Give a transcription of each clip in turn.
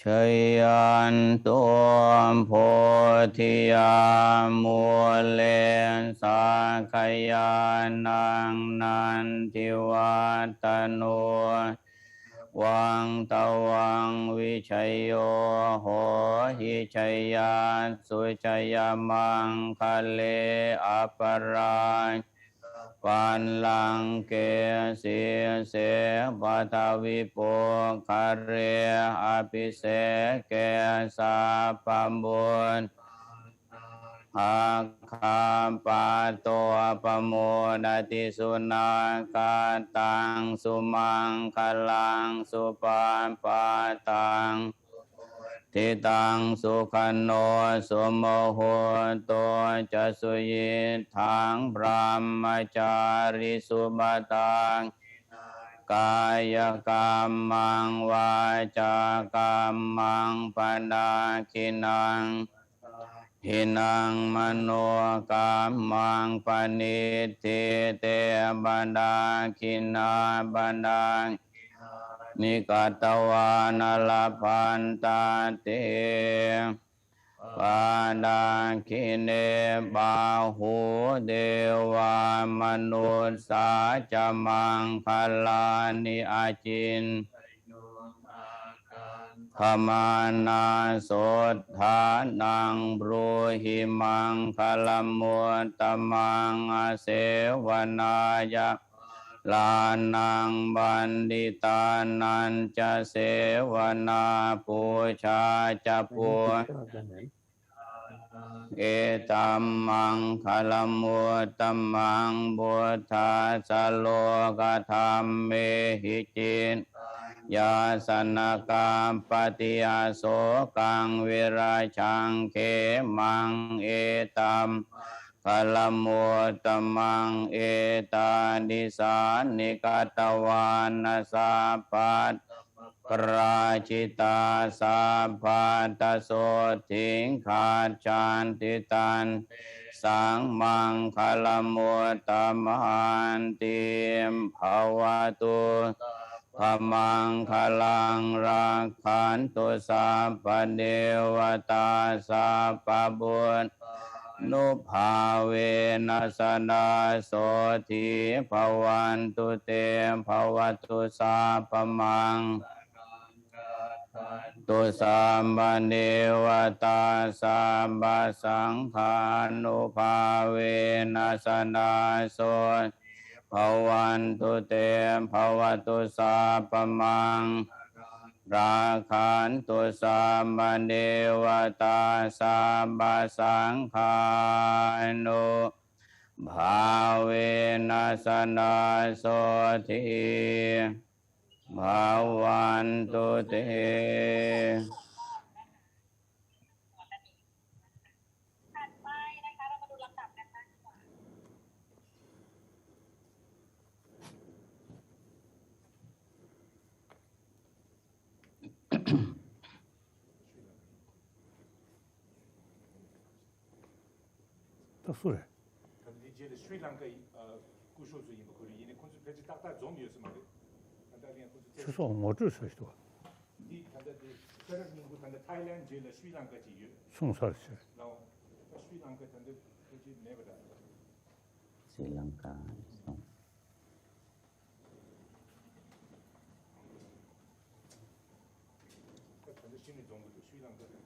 ชยันตุโพธิยามุเลสักยานังนันทิวัตโนวังตวังวิชัยโยโหหิชัยยาสุชัยมังคะเลอปราปันลังเกสีเสปัทวิปุคาเรอภิเสเกสาปัมบุญอาคาปาโตปโมดติสุนาคาตังสุมังคลังสุปาปาตังทิตังสุขันโนสุโมโหตัวจะสุยิทังพรหมจาริสุบตังกายกรรมังวาจากรรมังปนาคินังหินังมโนกรรมังปณิทิเตบรรดาคินาบรรดานิกตวานลพันตาเตปาดาคิเนบาหูเดวามนุษสาจมังคลานิอาจินขมานาโสธานังบรูหิมังคลมุตตมังอาเสวนายะลานังบันดิตานันจะเสวนาปูชาจะปูเอตัมมังคลมุตตมังบุทธาสโลกธรรมเมหิจินยาสนกาปฏิยาโสกังวิราชังเขมังเอตัมคลมุตตมังเอตานิสานิกตวานาสาปัตปราชิตาสาปัตตโสทิงขาจันติตันสังมังคลมุตตมันติมภวตุพมังคลังรักขันตุสัพพเดวตาสัพพบุตรนุภาเวนัสนาโสทิภวันตุเตภวตุสัพพมังตุสัมปเนวตาสัมปสังฆานุภาเวนัสนาโสภวันตุเตภวตุสัพพมังราคันตุสัมปเนวตาสัมปสังฆานุภาเวนัสนาโสทิภวันตุเตそう。스리 랑카 구쇼즈 이거 그리 이네 콘스 페지 딱딱 좀이었어 말이. 그래서 뭐 어쩔 수 있어. 이 단데 테라민고 단데 타일랜드 제일 스리 랑카 지유. 송사시. 나 스리 랑카 단데 페지 네버다. 스리 랑카. 단데 신의 정도도 스리 랑카.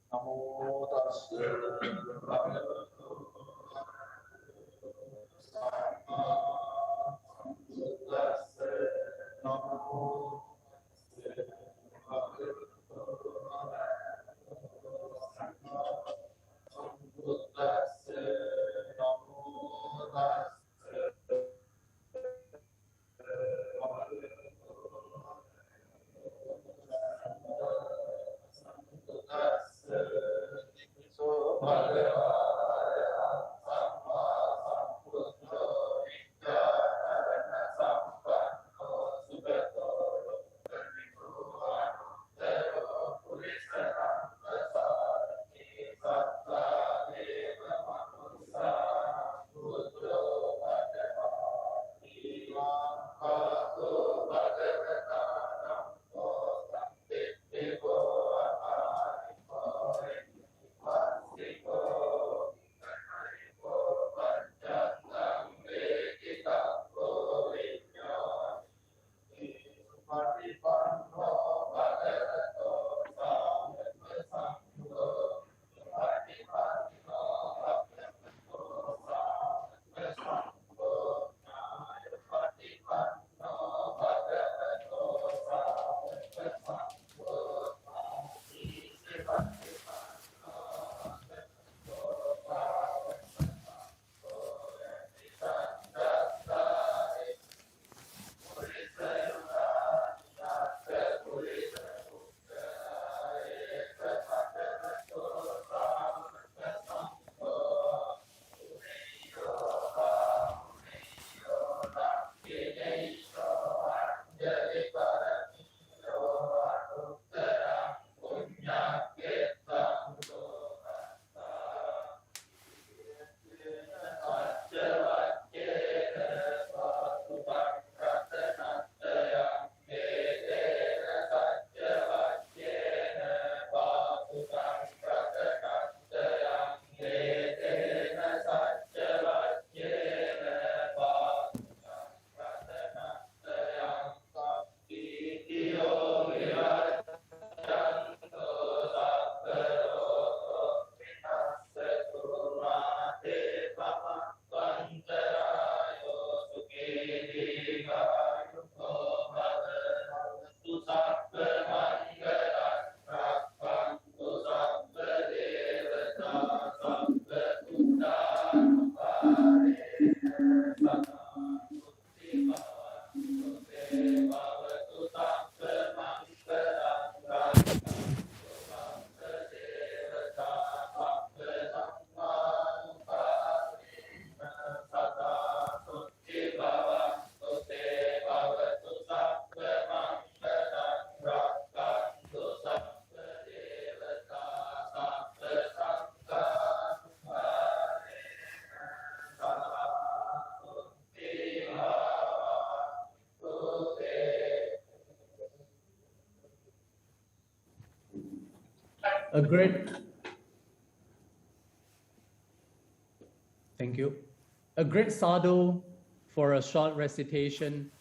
Namo tassa bhagavato Buddhadasa Namo Buddhadasa Namo Thank you. A great sadhu for a short recitation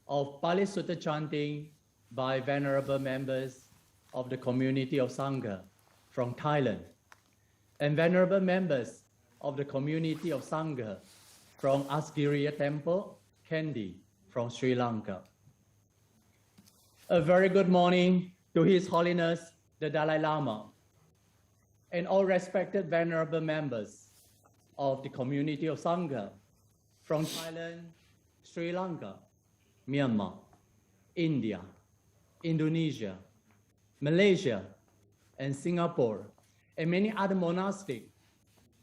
of Pali Sutta chanting by venerable members of the community of Sangha from Thailand and venerable members of the community of Sangha from Asgiriya Temple, Kandy from Sri Lanka. A very good morning to His Holiness the Dalai Lama and all respected venerable members of the community of Sangha from Thailand, Sri Lanka, Myanmar, India, Indonesia, Malaysia, and Singapore, and many other monastics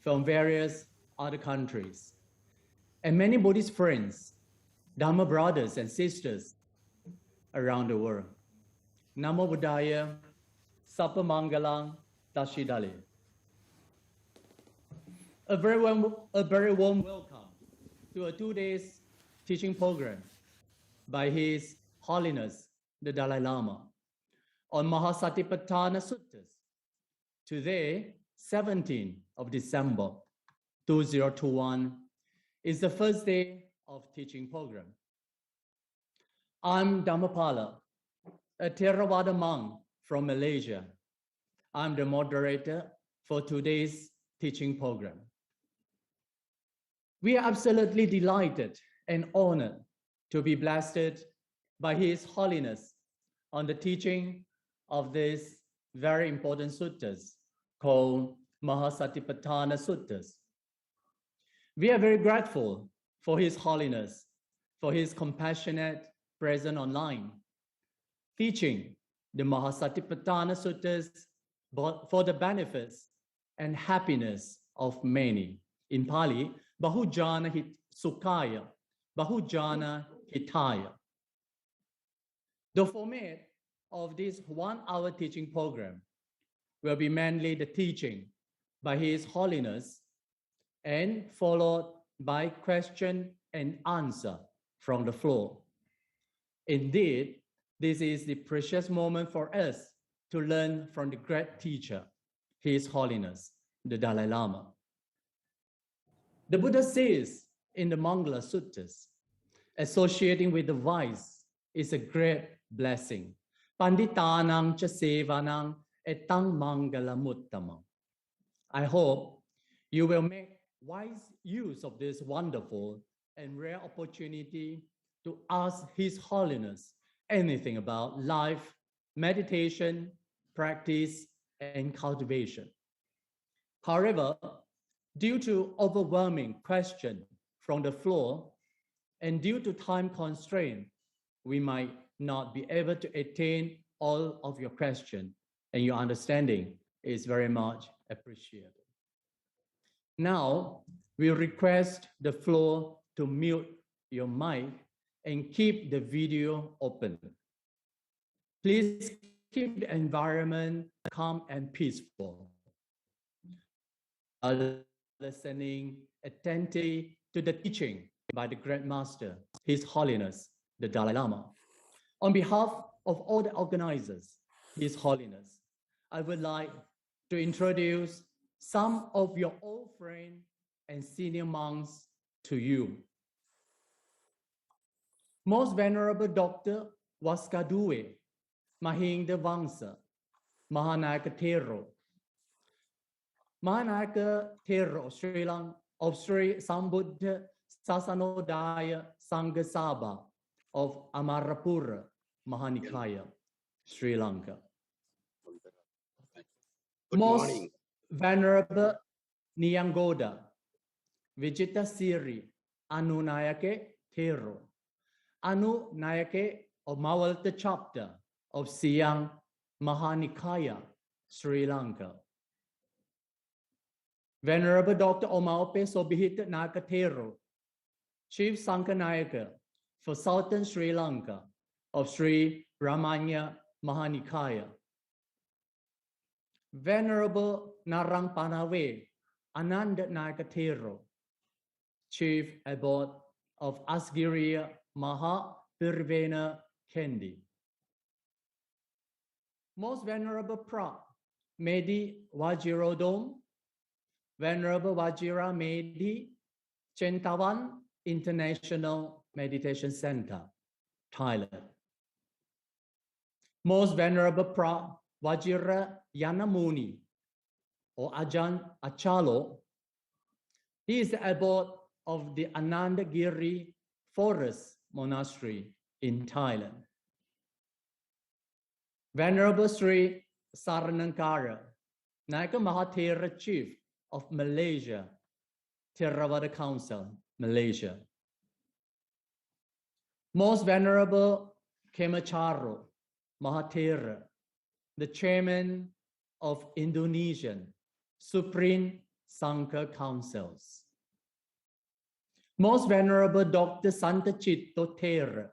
from various other countries, and many Buddhist friends, Dhamma brothers and sisters around the world. Namo Buddhaya, Sapa Mangalang, Tashidale. A very warm welcome to a 2 days teaching program by His Holiness the Dalai Lama on Maha Satipatthana Sutta. Today, 17th of December 2021, is the first day of teaching program. I'm Dhammapala, a Theravada monk from Malaysia. I'm the moderator for today's teaching program. We are absolutely delighted and honored to be blessed by His Holiness on the teaching of this very important suttas called Maha Satipatthana Suttas. We are very grateful for His Holiness, for His compassionate presence online, teaching the Maha Satipatthana Suttas for the benefits and happiness of many. In Pali, Bahujana Sukhaya, Bahujana Hitaya. The format of this 1-hour teaching program will be mainly the teaching by His Holiness and followed by question and answer from the floor. Indeed, this is the precious moment for us to learn from the great teacher, His Holiness, the Dalai Lama. The Buddha says in the Mangala Suttas, associating with the wise is a great blessing. Panditanang cha sevanang etang mangala muttamam. I hope you will make wise use of this wonderful and rare opportunity to ask His Holiness anything about life, meditation, practice, and cultivation. However, due to overwhelming questions from the floor and due to time constraint, we might not be able to attain all of your questions, and your understanding is very much appreciated. Now, we request the floor to mute your mic and keep the video open. Please keep the environment calm and peaceful. Listening attentively to the teaching by the Great Master, His Holiness, the Dalai Lama. On behalf of all the organizers, His Holiness, I would like to introduce some of your old friends and senior monks to you. Most Venerable Dr. Waskadue, Mahinda Vangsa, Mahanaka Thero, Mahanaka Thero Sri Lanka of Sri Sambuddha Sasanodaya Sangha Sabha of Amarapura Mahanikaya, Sri Lanka. Most Venerable Nyangoda, Vijita Siri, Anu Nayake Thero, Anu Nayake of Mawalta chapter of Siang Mahanikaya, Sri Lanka. Venerable Dr. Omaupe Sobihita Nakathero, Chief Sankanayaka for Southern Sri Lanka of Sri Ramanya Mahanikaya. Venerable Narang Panawe Ananda Nakathero, Chief Abbot of Asgiriya Maha Pirvena Kendi. Most Venerable Pra Medi Wajirodom, Venerable Vajira Medi, Chentawan International Meditation Center, Thailand. Most Venerable Pra Vajira Yanamuni, or Ajahn Achalo, he is the abbot of the Anandagiri Forest Monastery in Thailand. Venerable Sri Saranankara, Naka Mahathera Chief of Malaysia, Theravada Council, Malaysia. Most Venerable Kemacharo Mahathera, the Chairman of Indonesian Supreme Sangha Councils. Most Venerable Dr. Santacitto Thera,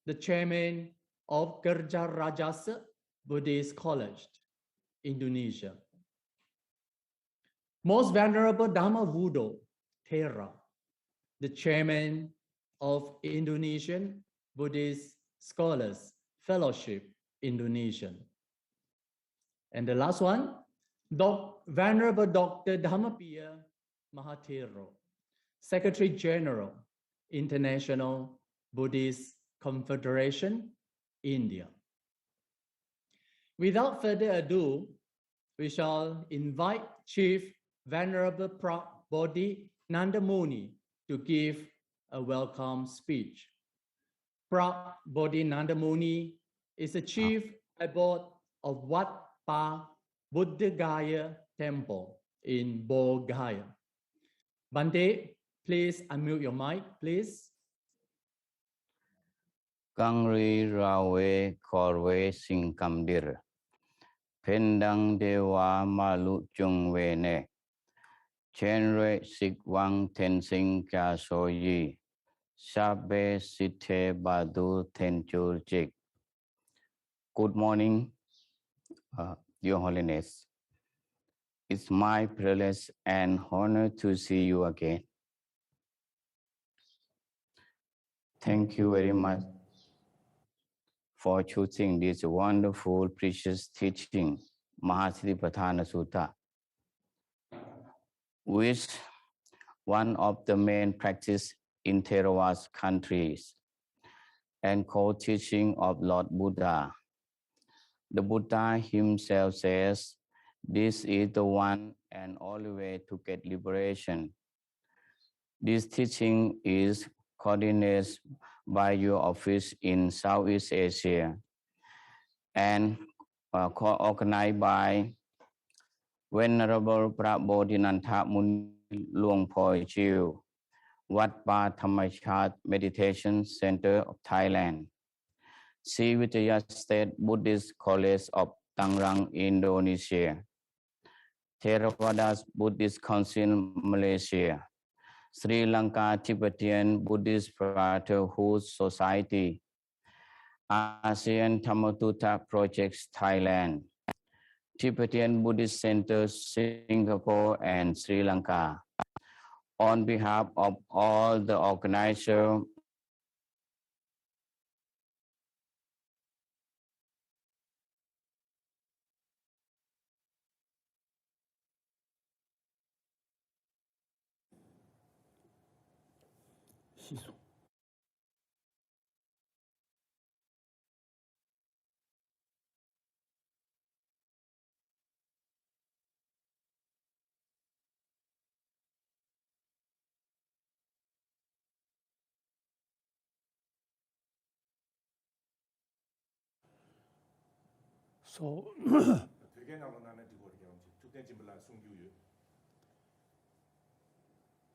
the Chairman of Kerja Rajasa Buddhist College, Indonesia. Most Venerable Dhammaduta Thera, the Chairman of Indonesian Buddhist Scholars Fellowship, Indonesia. And the last one, Venerable Dr. Dhammapiya Mahathero, Secretary General, International Buddhist Confederation, India. Without further ado, we shall invite Chief Venerable Bodhi Nandamuni to give a welcome speech. Bodhi Nandamuni is the Chief Abbot of Wat Pa Buddhagaya Temple in Bodh Gaya. Bante, please unmute your mic, please. Kangri Rawe Korwe Singkamdir. Pendang Dewa Malu Chung Vene, Chenre Sik Wang Tensing Kya Soyi, Sabe Sithe Badu Tenchur Jik. Good morning, Your Holiness. It's my privilege and honor to see you again. Thank you very much for choosing this wonderful, precious teaching, Maha Satipatthana Sutta, which one of the main practice in Theravada countries and core teaching of Lord Buddha. The Buddha himself says, this is the one and only way to get liberation. This teaching is coordinated by your office in Southeast Asia and organized by Venerable Prabodhinantha Muni Luang Phoi Chiu, Wat Pa Thamachat Meditation Center of Thailand, Srivijaya State Buddhist College of Tangerang, Indonesia, Theravada Buddhist Council Malaysia, Sri Lanka Tibetan Buddhist Brotherhood Society, ASEAN Dhammaduta Projects Thailand, Tibetan Buddhist Center Singapore and Sri Lanka. On behalf of all the organizers, So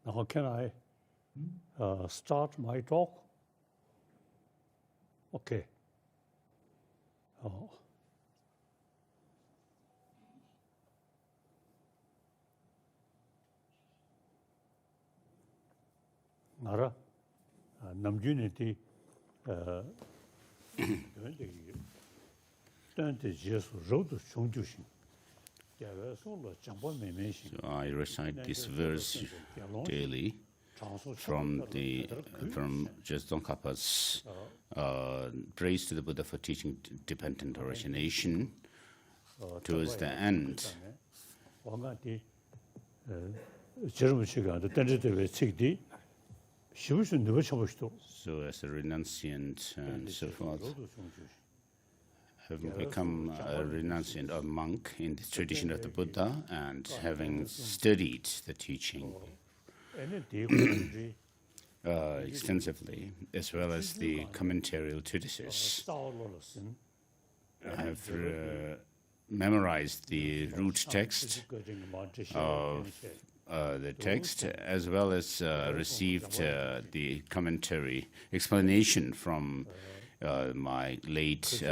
now can I start my talk? Okay. Nara namjuni So I recite this verse daily from just Tsongkhapa's praise to the Buddha for teaching dependent origination. Towards the end, so as a renunciant and so forth, having become a renunciant or monk in the tradition of the Buddha and having studied the teaching extensively, as well as the commentarial treatises, I have memorized the root text of the text, as well as received the commentary explanation from my late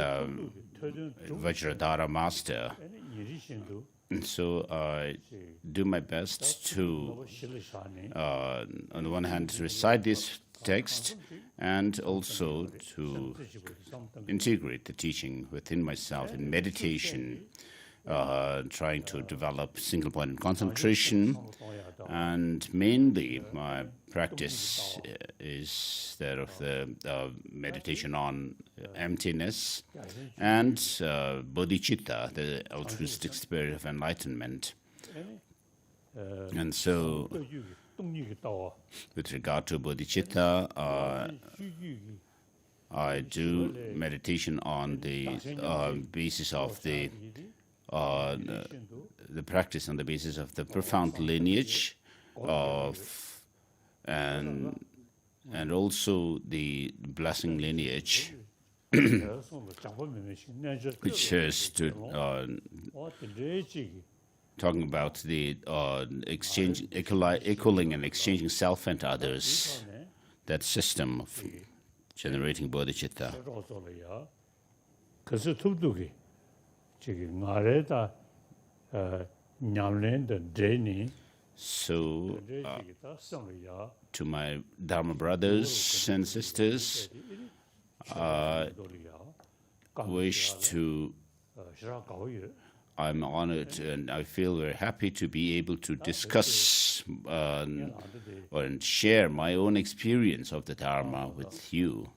Vajradhara master. And so I do my best to, on the one hand, recite this text and also to integrate the teaching within myself in meditation, trying to develop single-pointed concentration. And mainly my practice is that of the meditation on emptiness and bodhicitta, the altruistic spirit of enlightenment. And so, with regard to bodhicitta, I do meditation on the basis of the practice on the basis of the profound lineage of and also the blessing lineage, which is to talking about the equaling and exchanging self and others, that system of generating bodhicitta. So, to my Dharma brothers and sisters, I'm honored and I feel very happy to be able to discuss and share my own experience of the Dharma with you.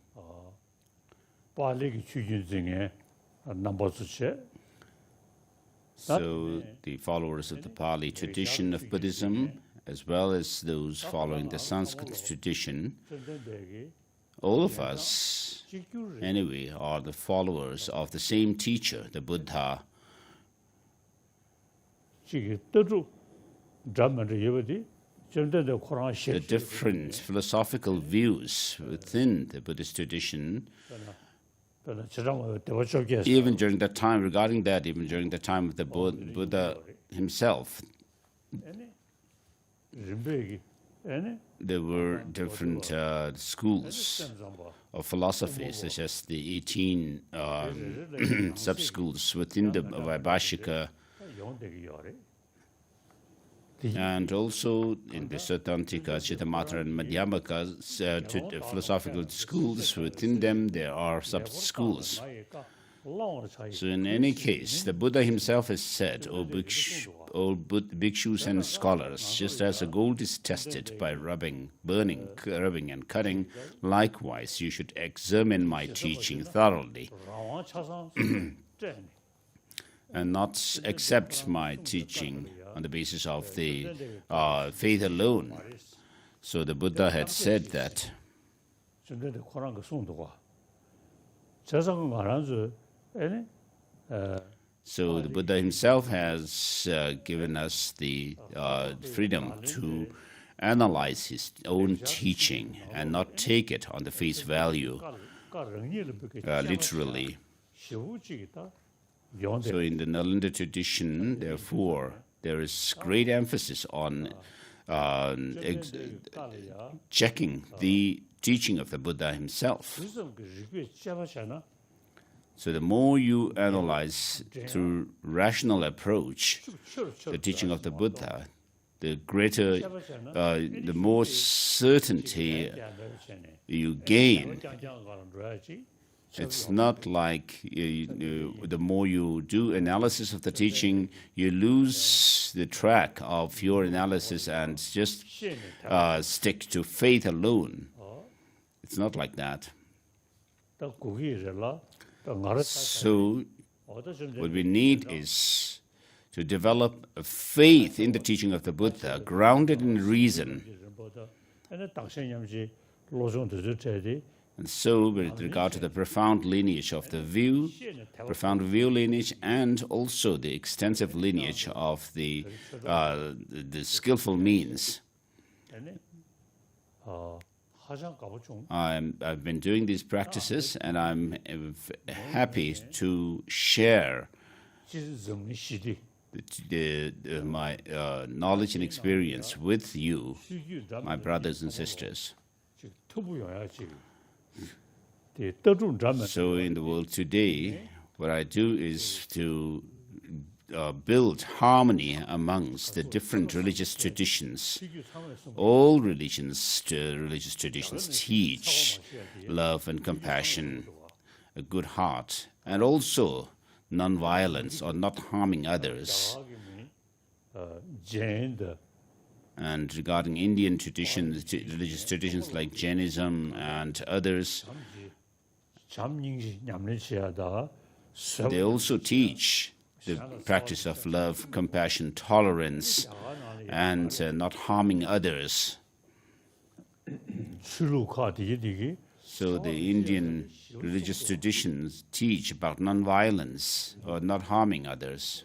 So the followers of the Pali tradition of Buddhism, as well as those following the Sanskrit tradition, all of us, anyway, are the followers of the same teacher, the Buddha. The different philosophical views within the Buddhist tradition, even during that time, regarding that, even during the time of the Buddha himself, there were different schools of philosophy, such as the 18 sub-schools within the Vaibhashika, and also in the Sautrantika, Chittamatra and Madhyamaka philosophical schools. Within them there are sub-schools. So in any case, the Buddha himself has said, O bhikshus and scholars, just as the gold is tested by rubbing and cutting, likewise you should examine my teaching thoroughly and not accept my teaching on the basis of the faith alone. So the Buddha had said that. So the Buddha himself has given us the freedom to analyze his own teaching and not take it on the face value, literally. So in the Nalanda tradition, therefore, there is great emphasis on checking the teaching of the Buddha himself. So the more you analyze through rational approach the teaching of the Buddha, the greater, the more certainty you gain. It's not like the more you do analysis of the teaching, you lose the track of your analysis and just stick to faith alone. It's not like that. So what we need is to develop a faith in the teaching of the Buddha, grounded in reason. And so, with regard to the profound lineage of the profound view lineage, and also the extensive lineage of the skillful means, I've been doing these practices, and I'm happy to share my knowledge and experience with you, my brothers and sisters. So in the world today, what I do is to build harmony amongst the different religious traditions. All religious traditions teach love and compassion, a good heart, and also non-violence or not harming others. And regarding Indian traditions, religious traditions like Jainism and others, they also teach the practice of love, compassion, tolerance, and not harming others. So the Indian religious traditions teach about non-violence or not harming others.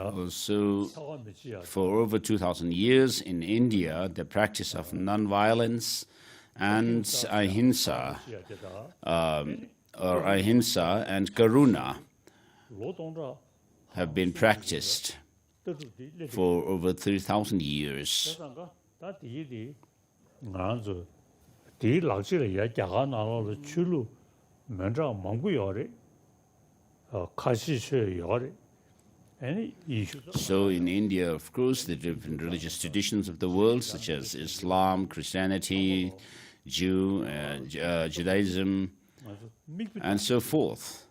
Also, for over 2,000 years in India, the practice of non-violence and ahimsa, or ahimsa and karuna, have been practiced for over 3,000 years. 디 락지를 야가 나라로 출루 먼저 망고요래 카시셔요래 any issue. So in India, of course, the different religious traditions of the world, such as Islam, Christianity, Judaism, and so forth,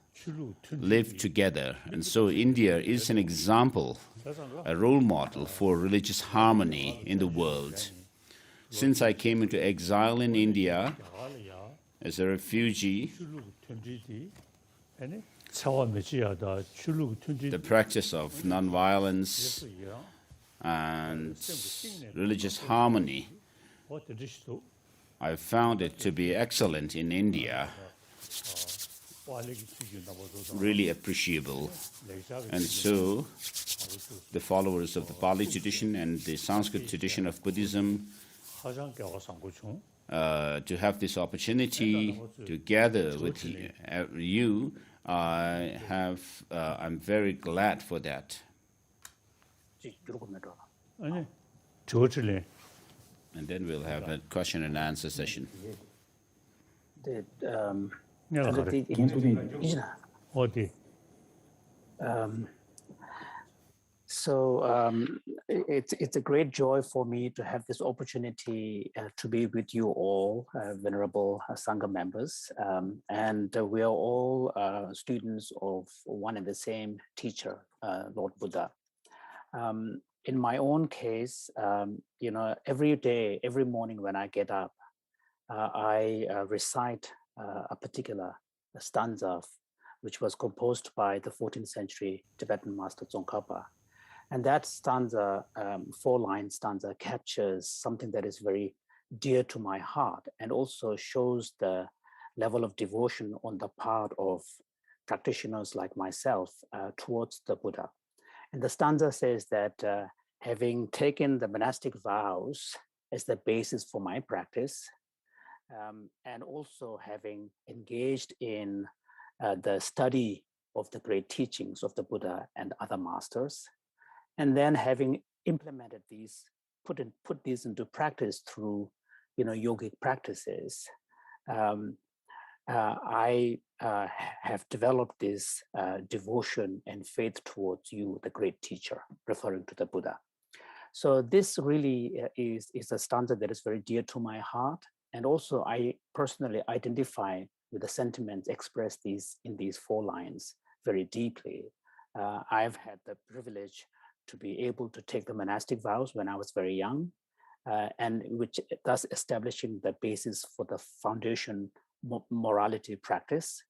live together. And so India is an example, a role model for religious harmony in the world. Since I came into exile in India as a refugee, the practice of nonviolence and religious harmony, I found it to be excellent in India, really appreciable. And so the followers of the Pali tradition and the Sanskrit tradition of Buddhism, to have this opportunity to gather with you, I'm very glad for that. And then we'll have a question and answer session. It's a great joy for me to have this opportunity to be with you all, venerable Sangha members, and we are all students of one and the same teacher, Lord Buddha. In my own case, every day, every morning when I get up, I recite a particular stanza which was composed by the 14th century Tibetan master Tsongkhapa. And that stanza, 4-line stanza, captures something that is very dear to my heart and also shows the level of devotion on the part of practitioners like myself towards the Buddha. And the stanza says that having taken the monastic vows as the basis for my practice, and also having engaged in the study of the great teachings of the Buddha and other masters, and then having implemented these, put these into practice through, yogic practices, I have developed this devotion and faith towards you, the great teacher, referring to the Buddha. So this really is a stanza that is very dear to my heart, and also I personally identify with the sentiments expressed in these 4 lines very deeply. I've had the privilege to be able to take the monastic vows when I was very young, and which thus establishing the basis for the foundation morality practice.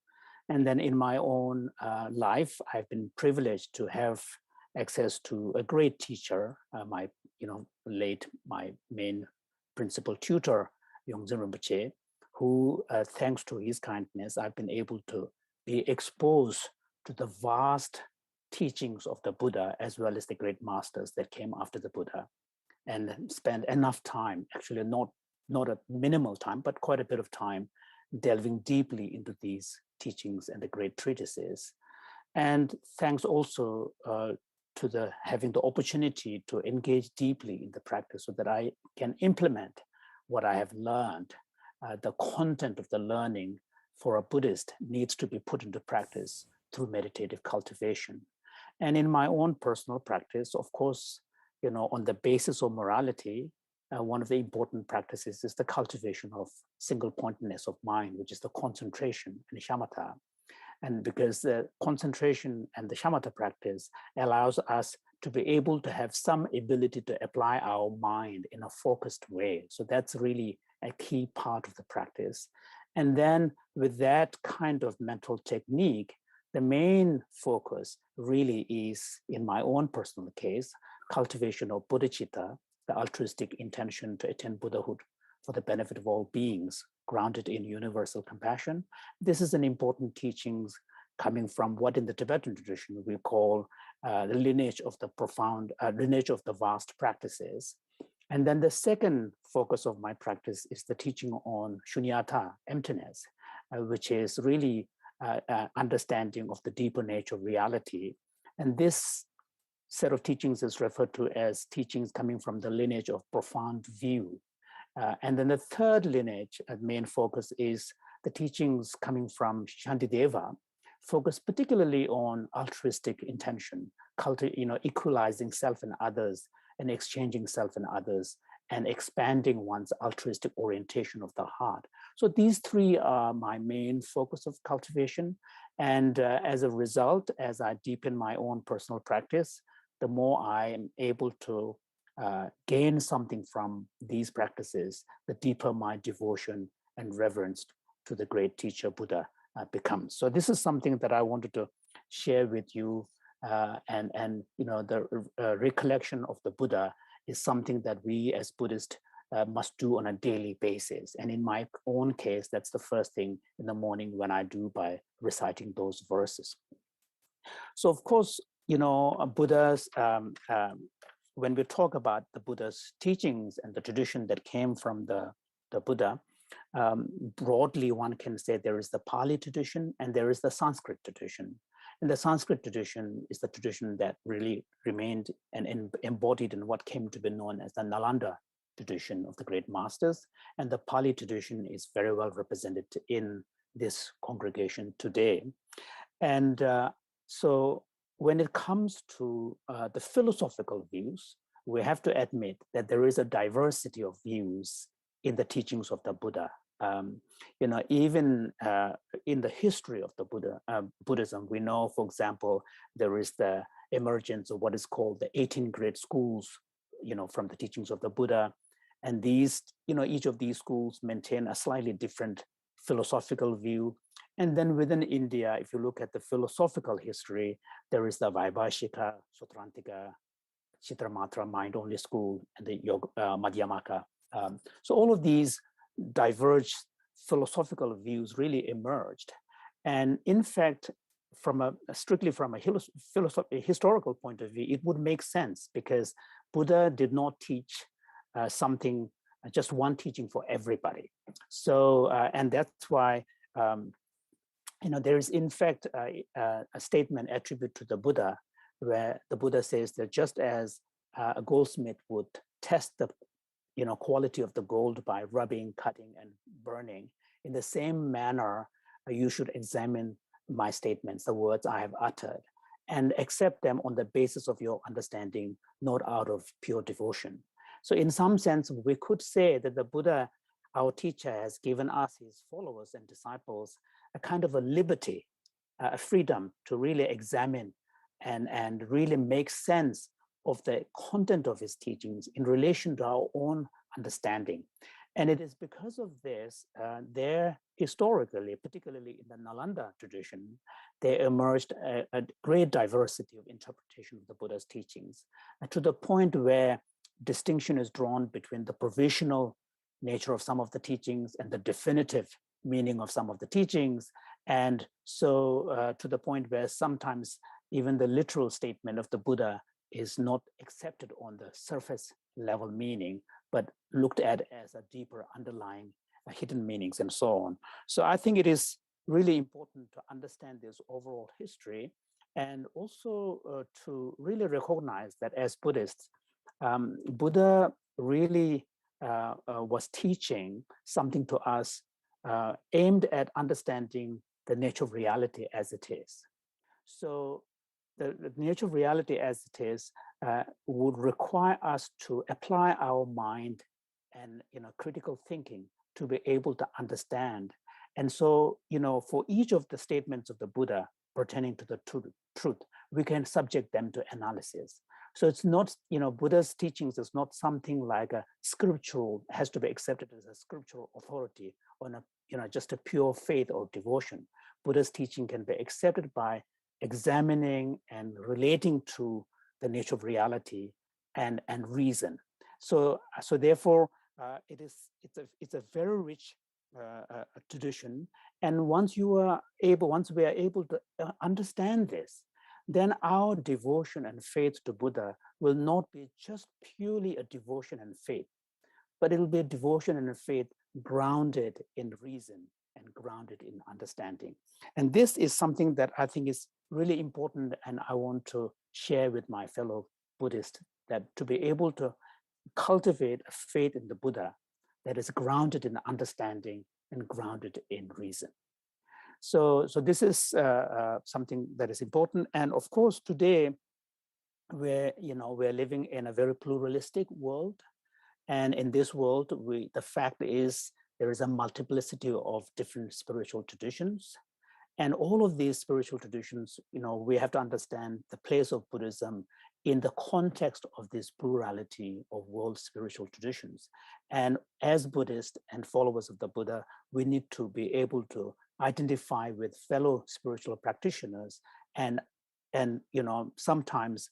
And then in my own life, I've been privileged to have access to a great teacher, my main principal tutor, Yongdzin Rinpoche, who, thanks to his kindness, I've been able to be exposed to the vast teachings of the Buddha, as well as the great masters that came after the Buddha, and spend enough time, actually not a minimal time, but quite a bit of time, delving deeply into these teachings and the great treatises. And thanks also to having the opportunity to engage deeply in the practice so that I can implement what I have learned. The content of the learning for a Buddhist needs to be put into practice through meditative cultivation. And in my own personal practice, of course, on the basis of morality, one of the important practices is the cultivation of single-pointedness of mind, which is the concentration and shamatha. And because the concentration and the shamatha practice allows us to be able to have some ability to apply our mind in a focused way. So that's really a key part of the practice. And then with that kind of mental technique, the main focus really is, in my own personal case, cultivation of bodhicitta, the altruistic intention to attain Buddhahood for the benefit of all beings, grounded in universal compassion. This is an important teachings coming from what in the Tibetan tradition we call the lineage of the profound, lineage of the vast practices. And then the second focus of my practice is the teaching on shunyata, emptiness, which is really understanding of the deeper nature of reality. And this set of teachings is referred to as teachings coming from the lineage of profound view. And then the third lineage, main focus is the teachings coming from Shantideva, focused particularly on altruistic intention, equalizing self and others, and exchanging self and others, and expanding one's altruistic orientation of the heart. So these three are my main focus of cultivation. And as a result, as I deepen my own personal practice, the more I am able to gain something from these practices, the deeper my devotion and reverence to the great teacher Buddha becomes. So this is something that I wanted to share with you, and the recollection of the Buddha is something that we as Buddhists must do on a daily basis. And in my own case, that's the first thing in the morning when I do, by reciting those verses. So of course, Buddha's, when we talk about the Buddha's teachings and the tradition that came from the Buddha, broadly one can say there is the Pali tradition and there is the Sanskrit tradition. And the Sanskrit tradition is the tradition that really remained and embodied in what came to be known as the Nalanda tradition of the great masters. And the Pali tradition is very well represented in this congregation today. And so when it comes to the philosophical views, we have to admit that there is a diversity of views in the teachings of the Buddha. Even in the history of the Buddhism, we know, for example, there is the emergence of what is called the 18 great schools, from the teachings of the Buddha. And these, each of these schools maintain a slightly different philosophical view. And then within India, if you look at the philosophical history, there is the Vaibhashika, Sutrantika, Chitramatra, mind-only school, and the Madhyamaka. So all of these diverged philosophical views really emerged. And in fact, strictly from a historical point of view, it would make sense, because Buddha did not teach just one teaching for everybody. So, and that's why, there is in fact a statement attributed to the Buddha, where the Buddha says that just as a goldsmith would test the quality of the gold by rubbing, cutting, and burning, in the same manner, you should examine my statements, the words I have uttered, and accept them on the basis of your understanding, not out of pure devotion. So in some sense, we could say that the Buddha, our teacher, has given us, his followers and disciples, a kind of a liberty, a freedom to really examine and really make sense of the content of his teachings in relation to our own understanding. And it is because of this, there historically, particularly in the Nalanda tradition, there emerged a great diversity of interpretation of the Buddha's teachings, to the point where distinction is drawn between the provisional nature of some of the teachings and the definitive meaning of some of the teachings. And so to the point where sometimes even the literal statement of the Buddha is not accepted on the surface level meaning, but looked at as a deeper underlying hidden meanings and so on. So I think it is really important to understand this overall history, and also to really recognize that as Buddhists, Buddha really was teaching something to us aimed at understanding the nature of reality as it is. So the nature of reality as it is would require us to apply our mind and critical thinking to be able to understand. And so, for each of the statements of the Buddha pertaining to the truth, we can subject them to analysis. So it's not, Buddha's teachings is not something like a scriptural, has to be accepted as a scriptural authority on a, just a pure faith or devotion. Buddha's teaching can be accepted by examining and relating to the nature of reality and reason. So therefore, it's a very rich tradition. And once we are able to understand this, then our devotion and faith to Buddha will not be just purely a devotion and faith, but it'll be a devotion and a faith grounded in reason and grounded in understanding. And this is something that I think is really important, and I want to share with my fellow Buddhists, that to be able to cultivate a faith in the Buddha that is grounded in understanding and grounded in reason. So this is something that is important. And of course, today we're living in a very pluralistic world. And in this world, the fact is there is a multiplicity of different spiritual traditions. And all of these spiritual traditions, we have to understand the place of Buddhism in the context of this plurality of world spiritual traditions. And as Buddhists and followers of the Buddha, we need to be able to identify with fellow spiritual practitioners and sometimes,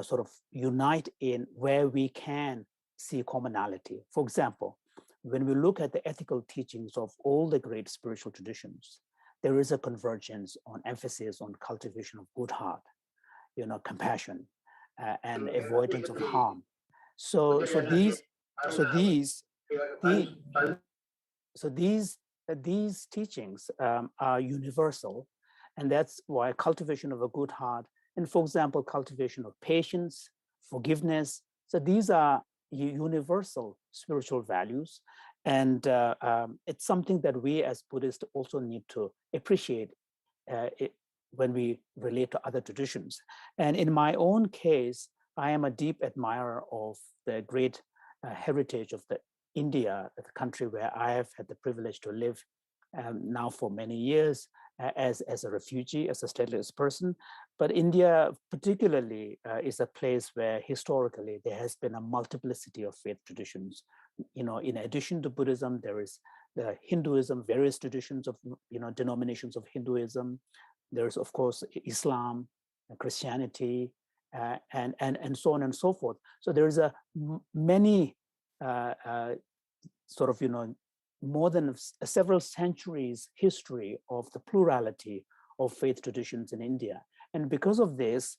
sort of unite in where we can see commonality. For example, when we look at the ethical teachings of all the great spiritual traditions, there is a convergence on emphasis on cultivation of good heart, compassion, and avoidance of harm. So these teachings are universal, and that's why cultivation of a good heart, and for example, cultivation of patience, forgiveness. So these are universal spiritual values, and it's something that we as Buddhists also need to appreciate when we relate to other traditions. And in my own case, I am a deep admirer of the great heritage of India, the country where I have had the privilege to live now for many years as a refugee, as a stateless person. But India particularly is a place where historically there has been a multiplicity of faith traditions. In addition to Buddhism, there is the Hinduism, various traditions of, denominations of Hinduism. There's, of course, Islam, Christianity, and so on and so forth. So there's many sort of, more than several centuries history of the plurality of faith traditions in India. And because of this,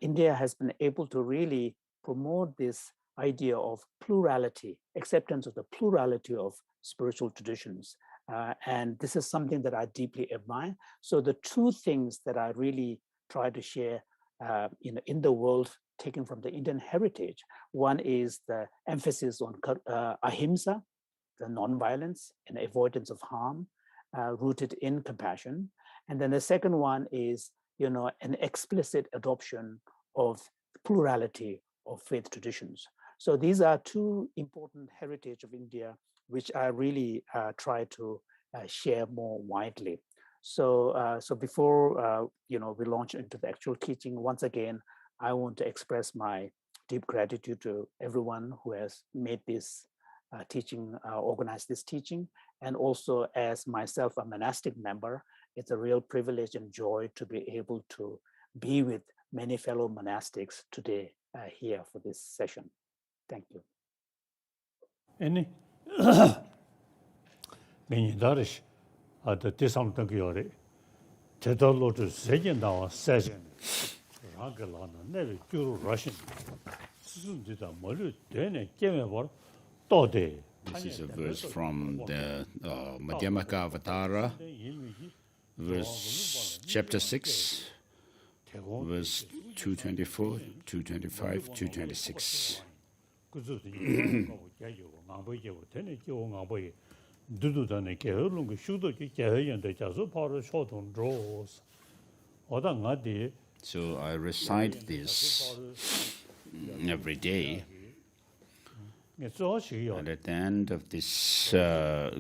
India has been able to really promote this idea of plurality, acceptance of the plurality of spiritual traditions. And this is something that I deeply admire. So the two things that I really try to share in the world taken from the Indian heritage, one is the emphasis on ahimsa, the non-violence and avoidance of harm, rooted in compassion. And then the second one is, an explicit adoption of plurality of faith traditions. So these are two important heritage of India, which I really try to share more widely. So before we launch into the actual teaching, once again, I want to express my deep gratitude to everyone who has made this teaching, organized this teaching, and also as myself a monastic member, it's a real privilege and joy to be able to be with many fellow monastics today here for this session. Thank you. Any Minidarish at the Tisamtangiori, Tedalo to Segendawa session, Rangalana, never Juru Russian. Soon did a Molu, then a Kemabor, Tode. This is a verse from the Madhyamaka Avatara, verse chapter 6, verse 224, 225, 226. So I recite this every day. And at the end of this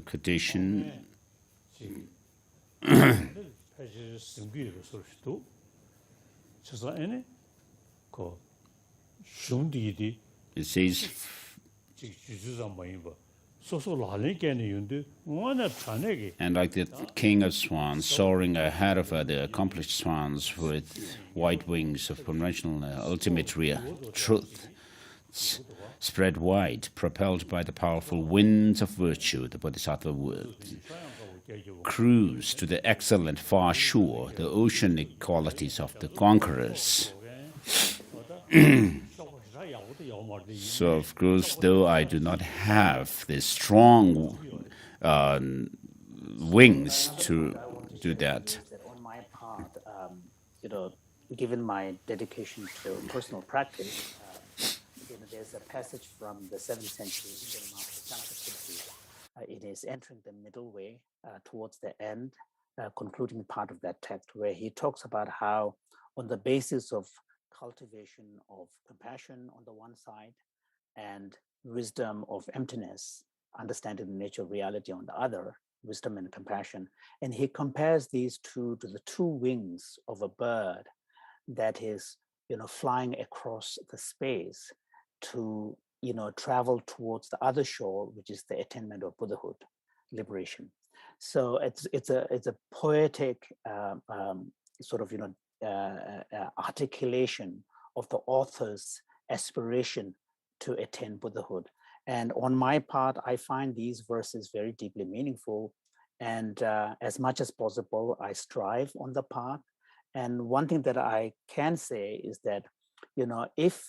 quotation, it says, and like the king of swans soaring ahead of the accomplished swans with white wings of conventional ultimate truth, spread wide, propelled by the powerful winds of virtue, the Bodhisattva world, cruise to the excellent far shore, the oceanic qualities of the conquerors. So, of course, though I do not have the strong wings to do that. On my part, given my dedication to personal practice, there's a passage from the 7th century Indian master Sanskrit is entering the middle way towards the end, concluding part of that text, where he talks about how, on the basis of cultivation of compassion on the one side and wisdom of emptiness, understanding the nature of reality on the other, wisdom and compassion, and he compares these two to the two wings of a bird that is, flying across the space to, travel towards the other shore, which is the attainment of Buddhahood, liberation. So it's a poetic sort of articulation of the author's aspiration to attain Buddhahood. And on my part, I find these verses very deeply meaningful. And as much as possible, I strive on the path. And one thing that I can say is that, if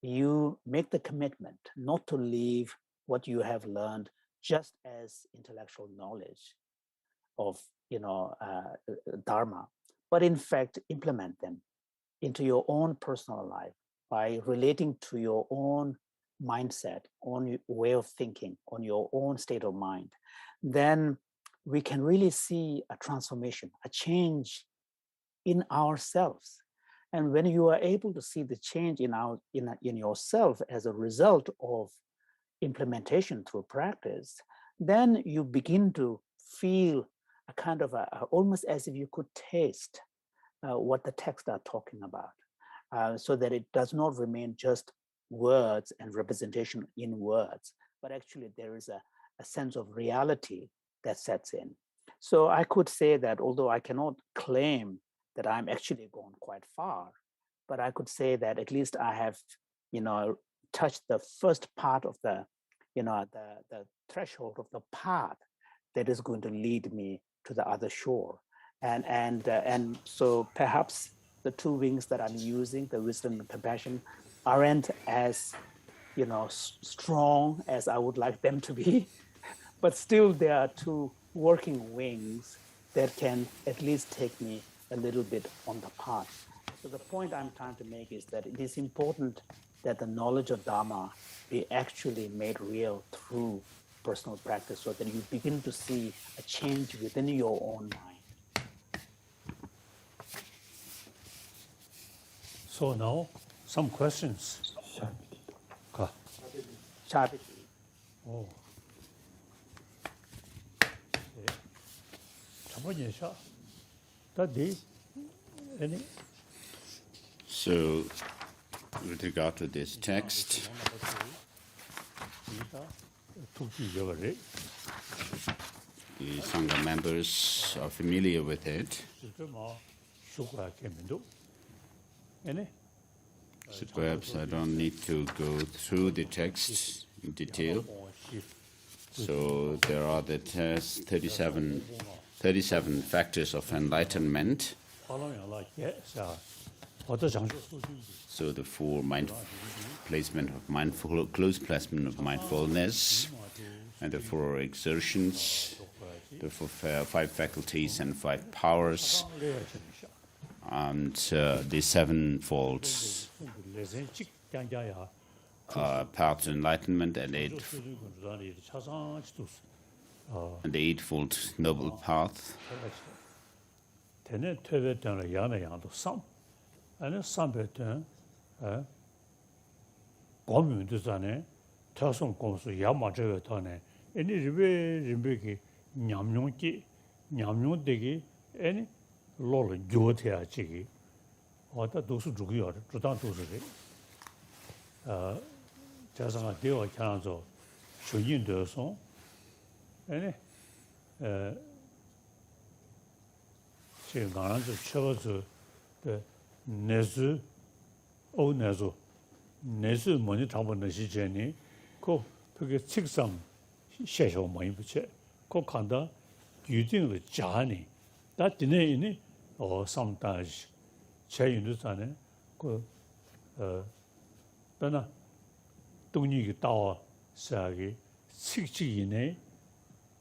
you make the commitment not to leave what you have learned just as intellectual knowledge of, Dharma, but in fact implement them into your own personal life by relating to your own mindset, own way of thinking, on your own state of mind, then we can really see a transformation, a change in ourselves. And when you are able to see the change in yourself as a result of implementation through practice, then you begin to feel a kind of almost as if you could taste what the texts are talking about, so that it does not remain just words and representation in words, but actually there is a sense of reality that sets in. So I could say that, although I cannot claim that I'm actually gone quite far, but I could say that at least I have, touched the first part of the threshold of the path that is going to lead me to the other shore. And so perhaps the two wings that I'm using, the wisdom and compassion, aren't as, strong as I would like them to be, but still there are two working wings that can at least take me a little bit on the path. So the point I'm trying to make is that it is important that the knowledge of Dharma be actually made real through personal practice, so that you begin to see a change within your own mind. So now, some questions. Chabiti. Oh. So, with regard to this text, the Sangha members are familiar with it. So perhaps I don't need to go through the text in detail. So there are the 37 factors of enlightenment. So the four close placement of mindfulness, and the four exertions, the five faculties and five powers, and the sevenfold path to enlightenment, and the eightfold noble path. 내수 뭐니 잡는 시제니 그 그게 책상 셔셔 많이 붙여 그 간다 유딩을 자니 다 뒤내니 상다지 제인도 자네 그나 동력이 따와 사기 식지이네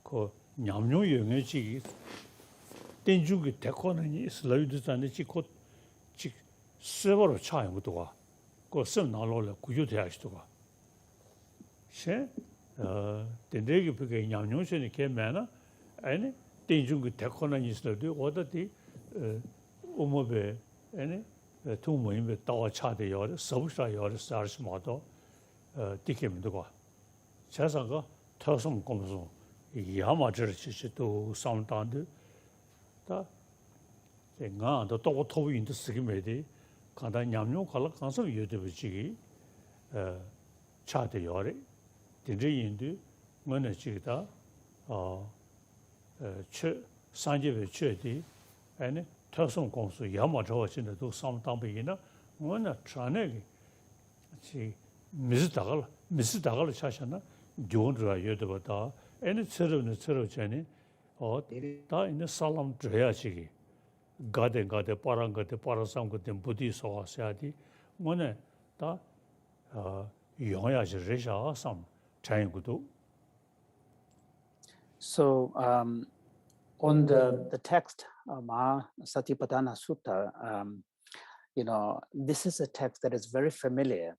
그 냠뇨 영역이 된주기 대권이 슬라이드 자네 지곧 즉 서버로 차는 것도 와 그 섬나로를 구조돼야 하시도가 셰 Dendregi Pika Yamyonshin Kemana, and Dinjung Tekona Nisla, what the Umobe, and Tumo with Tawa Chade Yor, Sobsha Yor, Stars Moto, Dikim Duga. Chasanga, Tosum Komso, Yamajer to Sound Tandu, the Togo Toby into Sigimedi, Kanda Yamyo Kala Kansa Yudivici, Chade Yori, Dindri Indu, Munachita, Sanjay Chedi, and Tosum Komso, Yamajo in the two Sound Tambina, one a Tranegi. She Mrs. Dagal Chashana, Jondra Yodabata, and it's Sero Jenny, or Da in the Salam Dreachigi. Gade Paranga, the Parasanga, the Buddhist or Sadi, one da Yoya Resha, some Changudu. So on the text, Maha Satipatthana Sutta, this is a text that is very familiar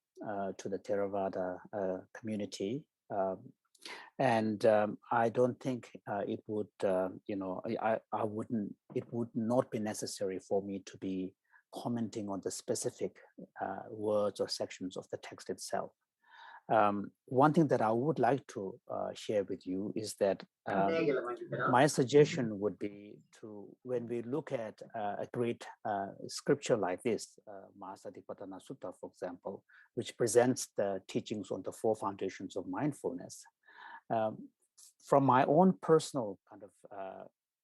to the Theravada community. And I don't think it would, it would not be necessary for me to be commenting on the specific words or sections of the text itself. One thing that I would like to share with you is that my suggestion would be to, when we look at a great scripture like this, Maha Satipatthana Sutta, for example, which presents the teachings on the 4 foundations of mindfulness, from my own personal kind of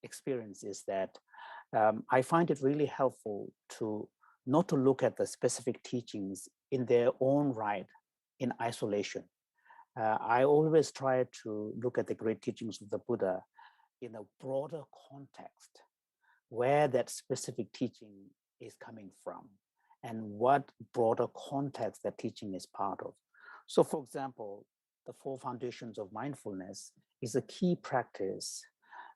experience is that I find it really helpful to not to look at the specific teachings in their own right, in isolation. I always try to look at the great teachings of the Buddha in a broader context, where that specific teaching is coming from and what broader context that teaching is part of. So for example, the 4 foundations of mindfulness is a key practice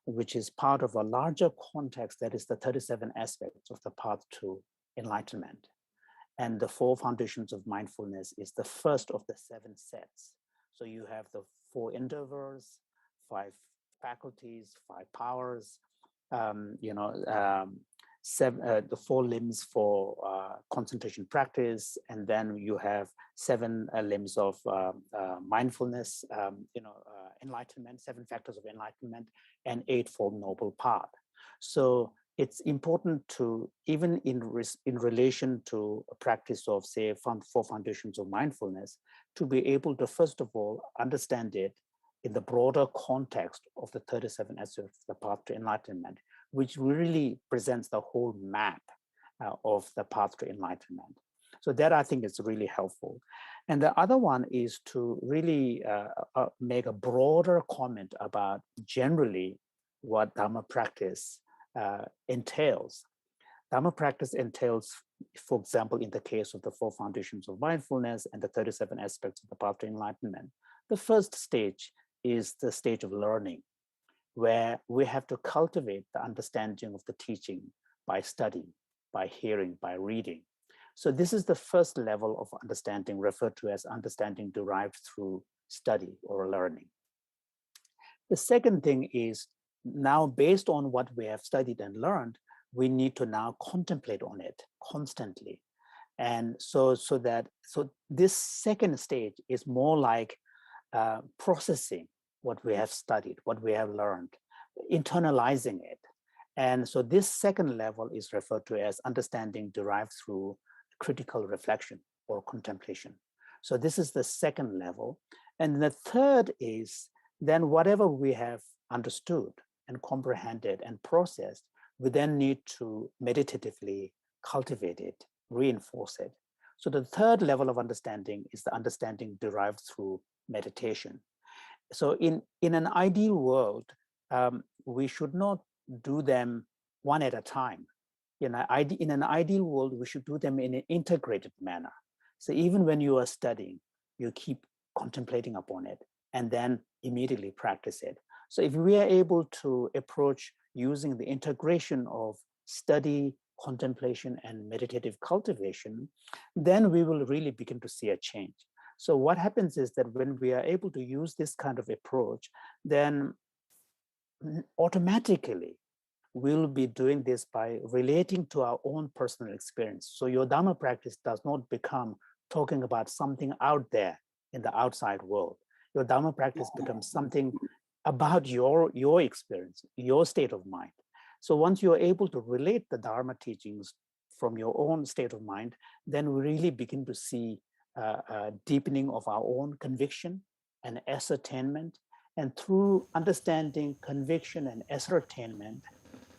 which is part of a larger context that is the 37 aspects of the path to enlightenment. And the 4 foundations of mindfulness is the first of the 7 sets. So you have the 4 endeavors, 5 faculties, 5 powers, the 4 limbs for concentration practice, and then you have 7 limbs of mindfulness, enlightenment, 7 factors of enlightenment, and 8-fold noble path. So it's important to, even in relation to a practice of, say, 4 foundations of mindfulness, to be able to, first of all, understand it in the broader context of the 37 aspects of the path to enlightenment, which really presents the whole map of the path to enlightenment. So that, I think, is really helpful. And the other one is to really make a broader comment about generally what Dhamma practice entails. Dhamma practice entails, for example, in the case of the 4 foundations of mindfulness and the 37 aspects of the path to enlightenment, the first stage is the stage of learning, where we have to cultivate the understanding of the teaching by studying, by hearing, by reading. So this is the first level of understanding, referred to as understanding derived through study or learning. The second thing is, now based on what we have studied and learned, we need to now contemplate on it constantly. And so this second stage is more like processing what we have studied, what we have learned, internalizing it. And so this second level is referred to as understanding derived through critical reflection or contemplation. So this is the second level. And the third is then whatever we have understood and comprehended and processed, we then need to meditatively cultivate it, reinforce it. So the third level of understanding is the understanding derived through meditation. So in an ideal world, we should not do them one at a time. In an ideal world, we should do them in an integrated manner. So even when you are studying, you keep contemplating upon it and then immediately practice it. So if we are able to approach using the integration of study, contemplation, and meditative cultivation, then we will really begin to see a change. So what happens is that when we are able to use this kind of approach, then automatically we'll be doing this by relating to our own personal experience. So your Dharma practice does not become talking about something out there in the outside world. Your Dharma practice becomes something about your experience, your state of mind. So once you're able to relate the Dharma teachings from your own state of mind, then we really begin to see a deepening of our own conviction and ascertainment. And through understanding, conviction, and ascertainment,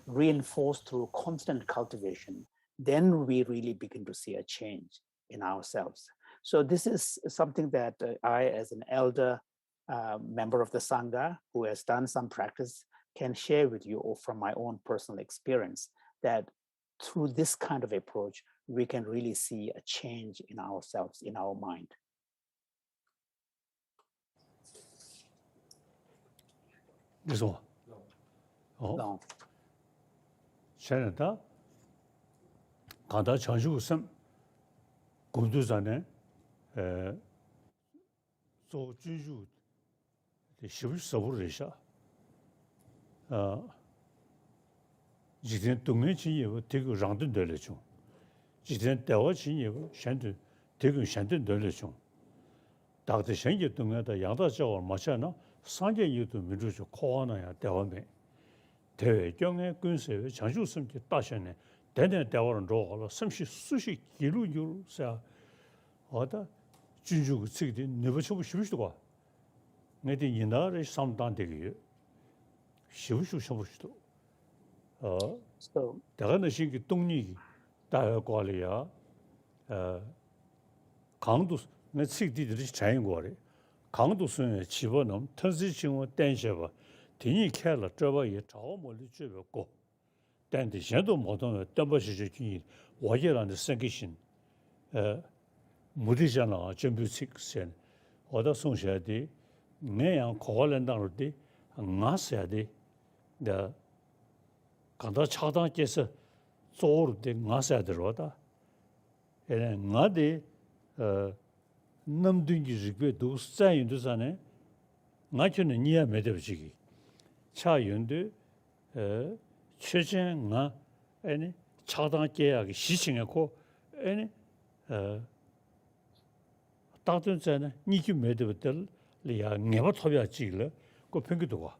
reinforced through constant cultivation, then we really begin to see a change in ourselves. So this is something that I, as an elder member of the Sangha who has done some practice, can share with you, or from my own personal experience, that through this kind of approach, we can really see a change in ourselves, in our mind. This one. No. Shanata, Kanda Chanshu Sam, Gunduzane, so Juju, the Shivu Saburisha, Jitin Tungi, take a Randon de Lechon. Jitin Dawachi, Shantu, take a Shanton de Lechon. Dr. Shenji Tunga, the Yanda or Machana, Sanja Yutu Mirujo, Koana, Dawame. Te Jonge Gunse, Chanshu Sam, Dashane, then Dawan Roll, some sushi, Gilu, Sa, Oda, Juju, Sigdi, never show Shushua. Netting Yinare, some Dante, Shushu Shabushto. So, Daranashiki Tungni, Diaqualia, Kandus, let's see this triangle. Kandus, Chivonum, Transition, Dansheva, Tini Kala, Java, Yetamo, go. Then the shadow modern, Dabashi, Wajer and the Sankishin, Mudijana, Jumbu 6, or the Sonshadi, Mayan Koalandardi, and Nasadi, the Kanda Chada gets a sword, the Nasad Roda, and Nadi Namdungi, those saying to Sane, Nachan near Medevjigi. Cha Yundu, Chechen, any Chada Gea, Shishingako, any Tatun Sana, Niki Medevitel, Lia, never Tovia Chile, go Pinkitua.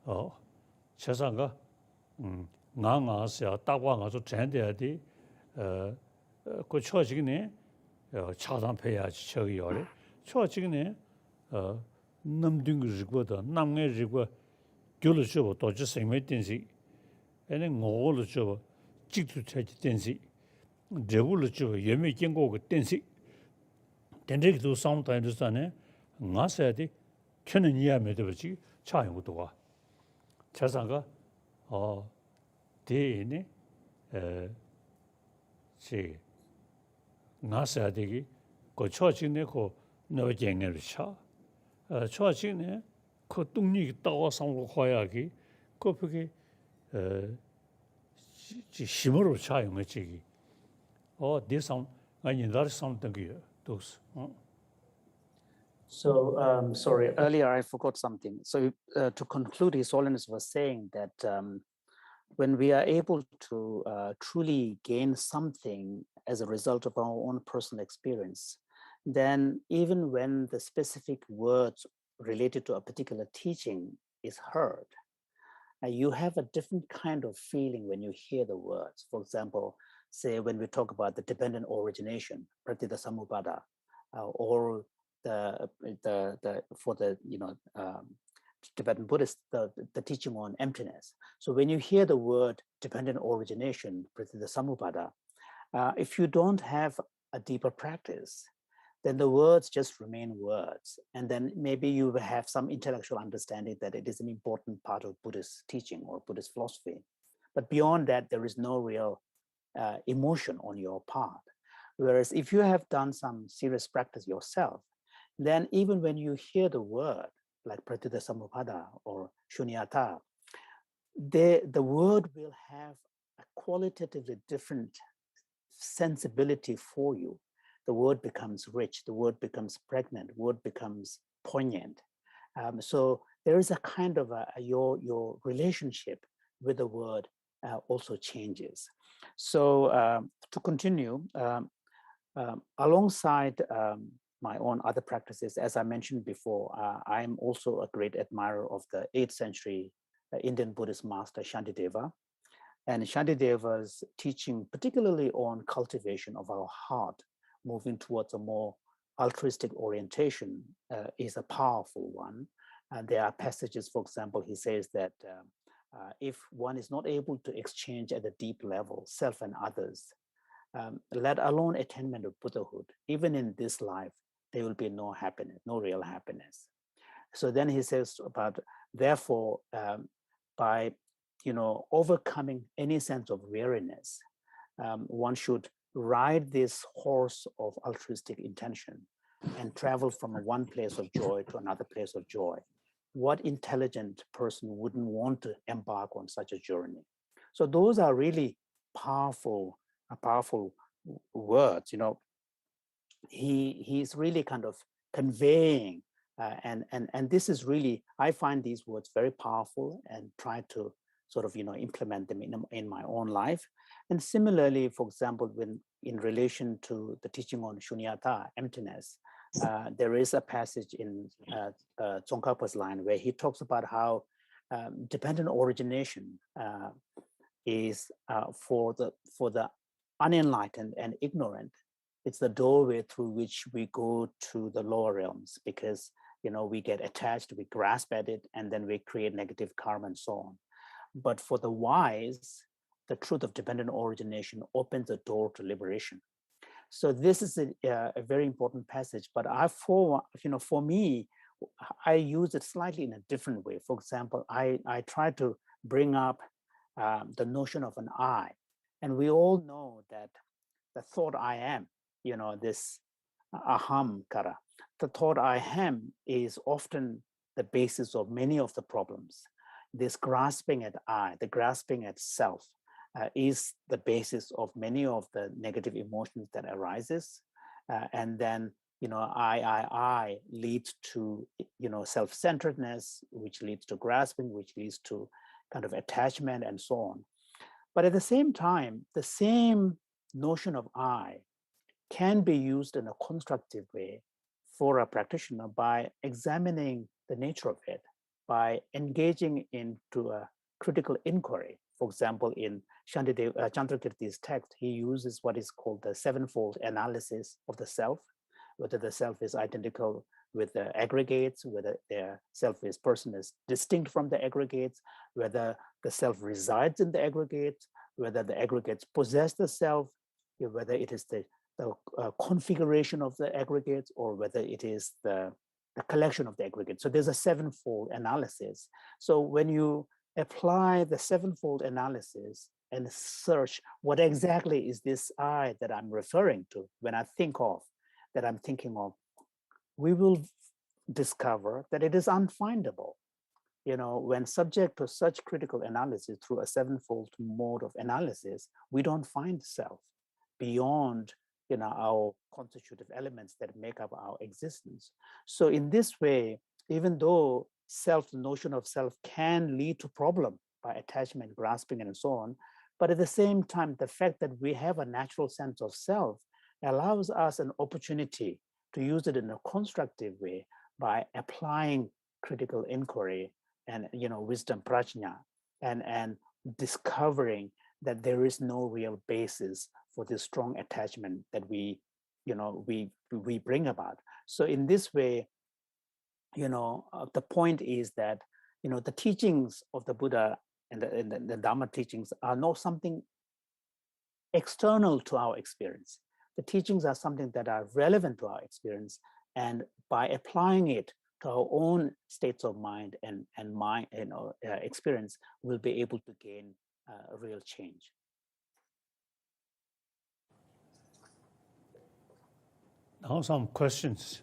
Oh, Chesanga, Nanga, Tawanga, so Chandy, go Churching, Chadan Paya Chagi, Churching, Namdung Rigota, Namge Rigua, Julusho, Dodger Same Tensi, and then all the show, Chick to Church Tensi, Jewulucho, Yemi Kingo Tensi. Then they do sometimes, Nasadi, Kenania Medevici, Chai Utua. Chasanga, or Dini, say, Nasadi, go charging Neko, no Jangarisha. Charging, Kotungi, Tawa Sang Hoyagi, Kopiki, Shimuro Chai Machigi. Oh, this sound, I mean, that's something here. Those. So, sorry, earlier I forgot something. So to conclude, His Holiness was saying that when we are able to truly gain something as a result of our own personal experience, then even when the specific words related to a particular teaching is heard, you have a different kind of feeling when you hear the words. For example, say when we talk about the dependent origination, pratitya samuppada, or for the Tibetan Buddhist, the teaching on emptiness. So when you hear the word dependent origination, pratitya samuppada, if you don't have a deeper practice, then the words just remain words. And then maybe you will have some intellectual understanding that it is an important part of Buddhist teaching or Buddhist philosophy. But beyond that, there is no real emotion on your part. Whereas if you have done some serious practice yourself, then even when you hear the word, like pratitya samuppada or shunyata, the word will have a qualitatively different sensibility for you. the word becomes rich, the word becomes pregnant, word becomes poignant. So there is a kind of your relationship with the word also changes. So to continue, alongside my own other practices, as I mentioned before, I'm also a great admirer of the 8th century Indian Buddhist master Shantideva. And Shantideva's teaching, particularly on cultivation of our heart, moving towards a more altruistic orientation, is a powerful one. And there are passages, for example, he says that if one is not able to exchange at a deep level, self and others, let alone attainment of Buddhahood, even in this life, there will be no happiness, no real happiness. So then he says about, therefore, by overcoming any sense of weariness, one should ride this horse of altruistic intention and travel from one place of joy to another place of joy. What intelligent person wouldn't want to embark on such a journey? So those are really powerful words. He's really kind of conveying, and this is really, I find these words very powerful and try to sort of implement them in my own life. And similarly, for example, when in relation to the teaching on shunyata, emptiness, there is a passage in Tsongkhapa's line where he talks about how dependent origination is for the unenlightened and ignorant. It's the doorway through which we go to the lower realms, because we get attached, we grasp at it, and then we create negative karma and so on. But for the wise, the truth of dependent origination opens the door to liberation. So this is a very important passage. But for me, I use it slightly in a different way. For example, I try to bring up the notion of an I, and we all know that the thought I am, this aham kara, the thought I am is often the basis of many of the problems. This grasping at I, the grasping at self, is the basis of many of the negative emotions that arises. And then, I leads to, self-centeredness, which leads to grasping, which leads to kind of attachment and so on. But at the same time, the same notion of I can be used in a constructive way for a practitioner by examining the nature of it, by engaging into a critical inquiry. For example, in Chandrakirti's text, he uses what is called the sevenfold analysis of the self, whether the self is identical with the aggregates, whether the self is person is distinct from the aggregates, whether the self resides in the aggregates, whether the aggregates possess the self, whether it is the configuration of the aggregates, or whether it is the collection of the aggregates. So there's a sevenfold analysis. So when you apply the sevenfold analysis and search what exactly is this I that I'm referring to when I think of, that I'm thinking of, we will discover that it is unfindable. When subject to such critical analysis through a sevenfold mode of analysis, we don't find self beyond our constitutive elements that make up our existence. So in this way, even though the notion of self can lead to problem by attachment, grasping, and so on, but at the same time, the fact that we have a natural sense of self allows us an opportunity to use it in a constructive way by applying critical inquiry and wisdom, prajna, and discovering that there is no real basis for this strong attachment that we bring about. So in this way, the point is that the teachings of the Buddha and the Dhamma teachings are not something external to our experience. The teachings are something that are relevant to our experience, and by applying it to our own states of mind and mind, experience, we'll be able to gain a real change. Now some questions.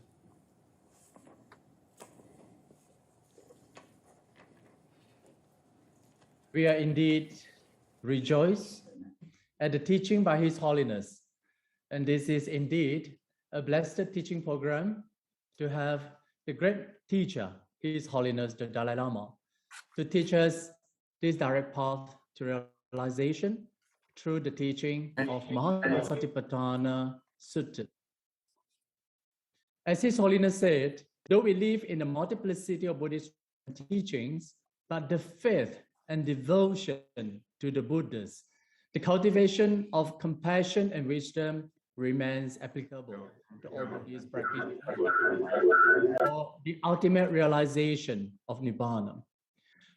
We are indeed rejoiced at the teaching by His Holiness. And this is indeed a blessed teaching program to have the great teacher, His Holiness the Dalai Lama, to teach us this direct path to realization through the teaching of Maha Satipatthana Sutta. As His Holiness said, though we live in the multiplicity of Buddhist teachings, but the faith and devotion to the Buddhas, the cultivation of compassion and wisdom remains applicable to all Buddhist practitioners for the ultimate realization of Nibbana.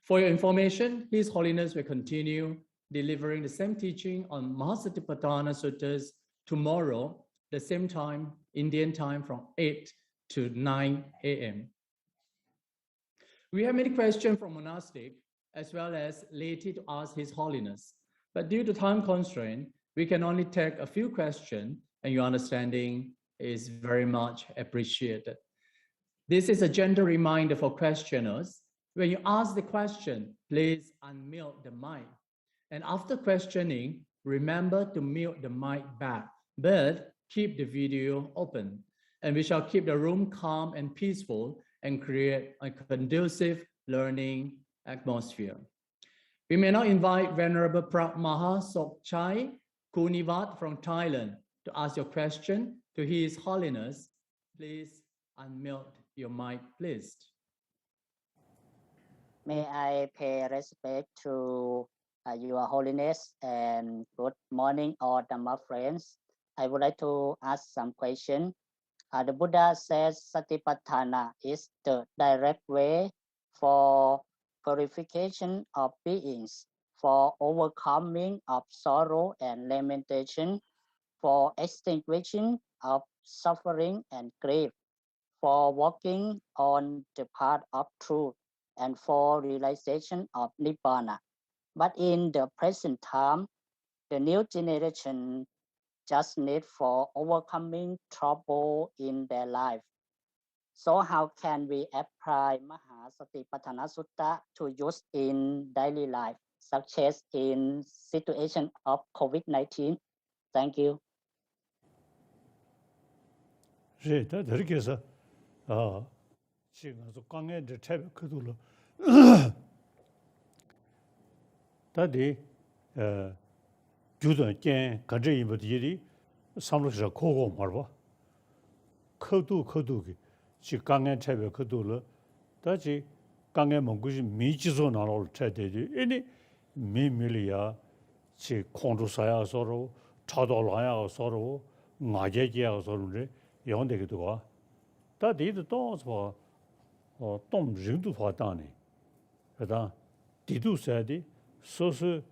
For your information, His Holiness will continue delivering the same teaching on Maha Satipatthana Suttas tomorrow, the same time, Indian time, from 8 to 9 a.m. We have many questions from monastic as well as laity to ask His Holiness, but due to time constraint, we can only take a few questions, and your understanding is very much appreciated. This is a gentle reminder for questioners. When you ask the question, please unmute the mic. And after questioning, remember to mute the mic back, but keep the video open. And we shall keep the room calm and peaceful and create a conducive learning atmosphere. We may now invite Venerable Maha Sokchai Kunivat from Thailand to ask your question to His Holiness. Please unmute your mic, please. May I pay respect to Your Holiness and good morning, all Dhamma friends. I would like to ask some question. The Buddha says Satipatthana is the direct way for purification of beings, for overcoming of sorrow and lamentation, for extinguishing of suffering and grief, for walking on the path of truth, and for realization of Nibbana. But in the present time, the new generation just need for overcoming trouble in their life. So how can we apply Maha Satipatthana Sutta to use in daily life, such as in situation of COVID-19? Thank you. 이렇게 해서 지금 강에 이제 채비 그들로 다디 주던 게 가져 입어들이 삼로서 고고 말봐 커두기 지 강에 채비 그들로 다지 강에 먹고지 미지소 나올 채되지 이니 미밀이야 지 콘도사야 서로 차돌라야 서로 나제지야 서로를 영대기도 와 다디도 또서 동人都 파다니 그다 디두세디 소스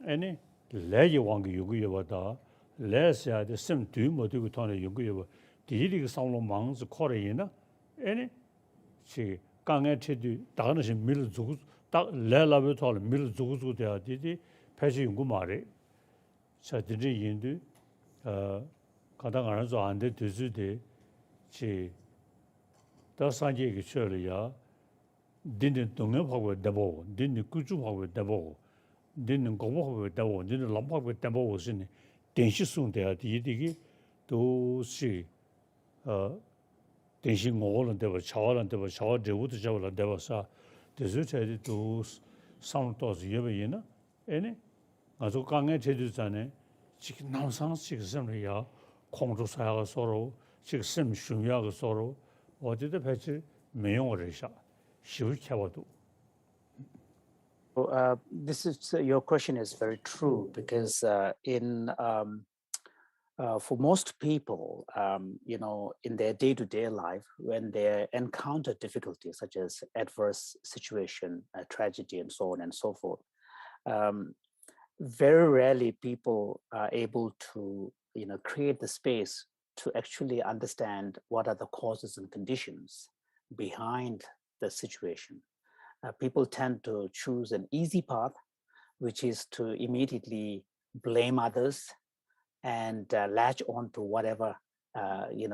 아니 레지 왕기 요구여 왔다 레스야데 심뒤 모두고 통해 요구여 디리가 상로 망스 코레이나 아니 시 강에 체디 다는시 밀 주고 딱 레라베 토를 밀 주고 돼야 디디 패시 연구 말에 자 디지 인도 가당 알아서 안돼 되지데 지 다산지게 처리야 딘딘 동업하고 대보 딘딘 구주하고 대보 딘딘 공부하고 대보 딘딘 람하고 대보 신이 den시송돼야 디디기 도시 den시 오는 대보 차와는 대보 차와 제우도 잡으라 대보사 대수체도 도 상도스 예배이나 에네 아주 강에 제주잖아요 지금 남상식 섬이야 공주사가 서로 지금 심중요하고 서로 어디도 배치 매용을 해서 쉬울켜봐도. Your question is very true because for most people, in their day-to-day life, when they encounter difficulties such as adverse situation, tragedy, and so on and so forth, very rarely people are able to, create the space to actually understand what are the causes and conditions behind the situation. People tend to choose an easy path, which is to immediately blame others and latch on to whatever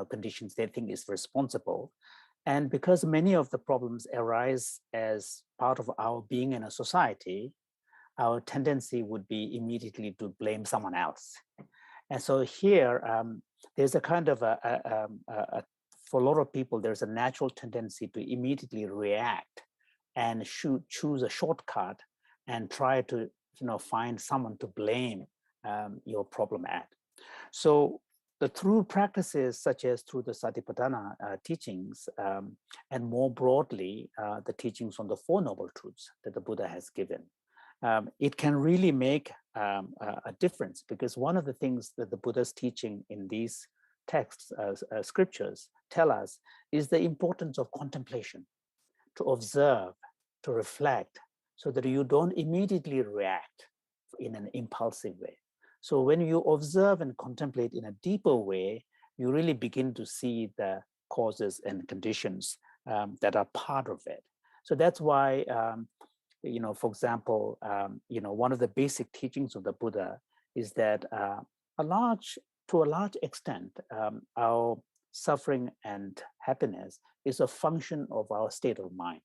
conditions they think is responsible. And because many of the problems arise as part of our being in a society, our tendency would be immediately to blame someone else. And so here, there's a kind of for a lot of people, there's a natural tendency to immediately react and choose a shortcut and try to find someone to blame your problem at. So through practices such as through the Satipatthana teachings, and more broadly, the teachings on the Four Noble Truths that the Buddha has given, it can really make a difference, because one of the things that the Buddha's teaching in these texts, scriptures tell us, is the importance of contemplation, to observe, to reflect, so that you don't immediately react in an impulsive way. So when you observe and contemplate in a deeper way, you really begin to see the causes and conditions that are part of it. So that's why, for example, one of the basic teachings of the Buddha is that to a large extent, our suffering and happiness is a function of our state of mind.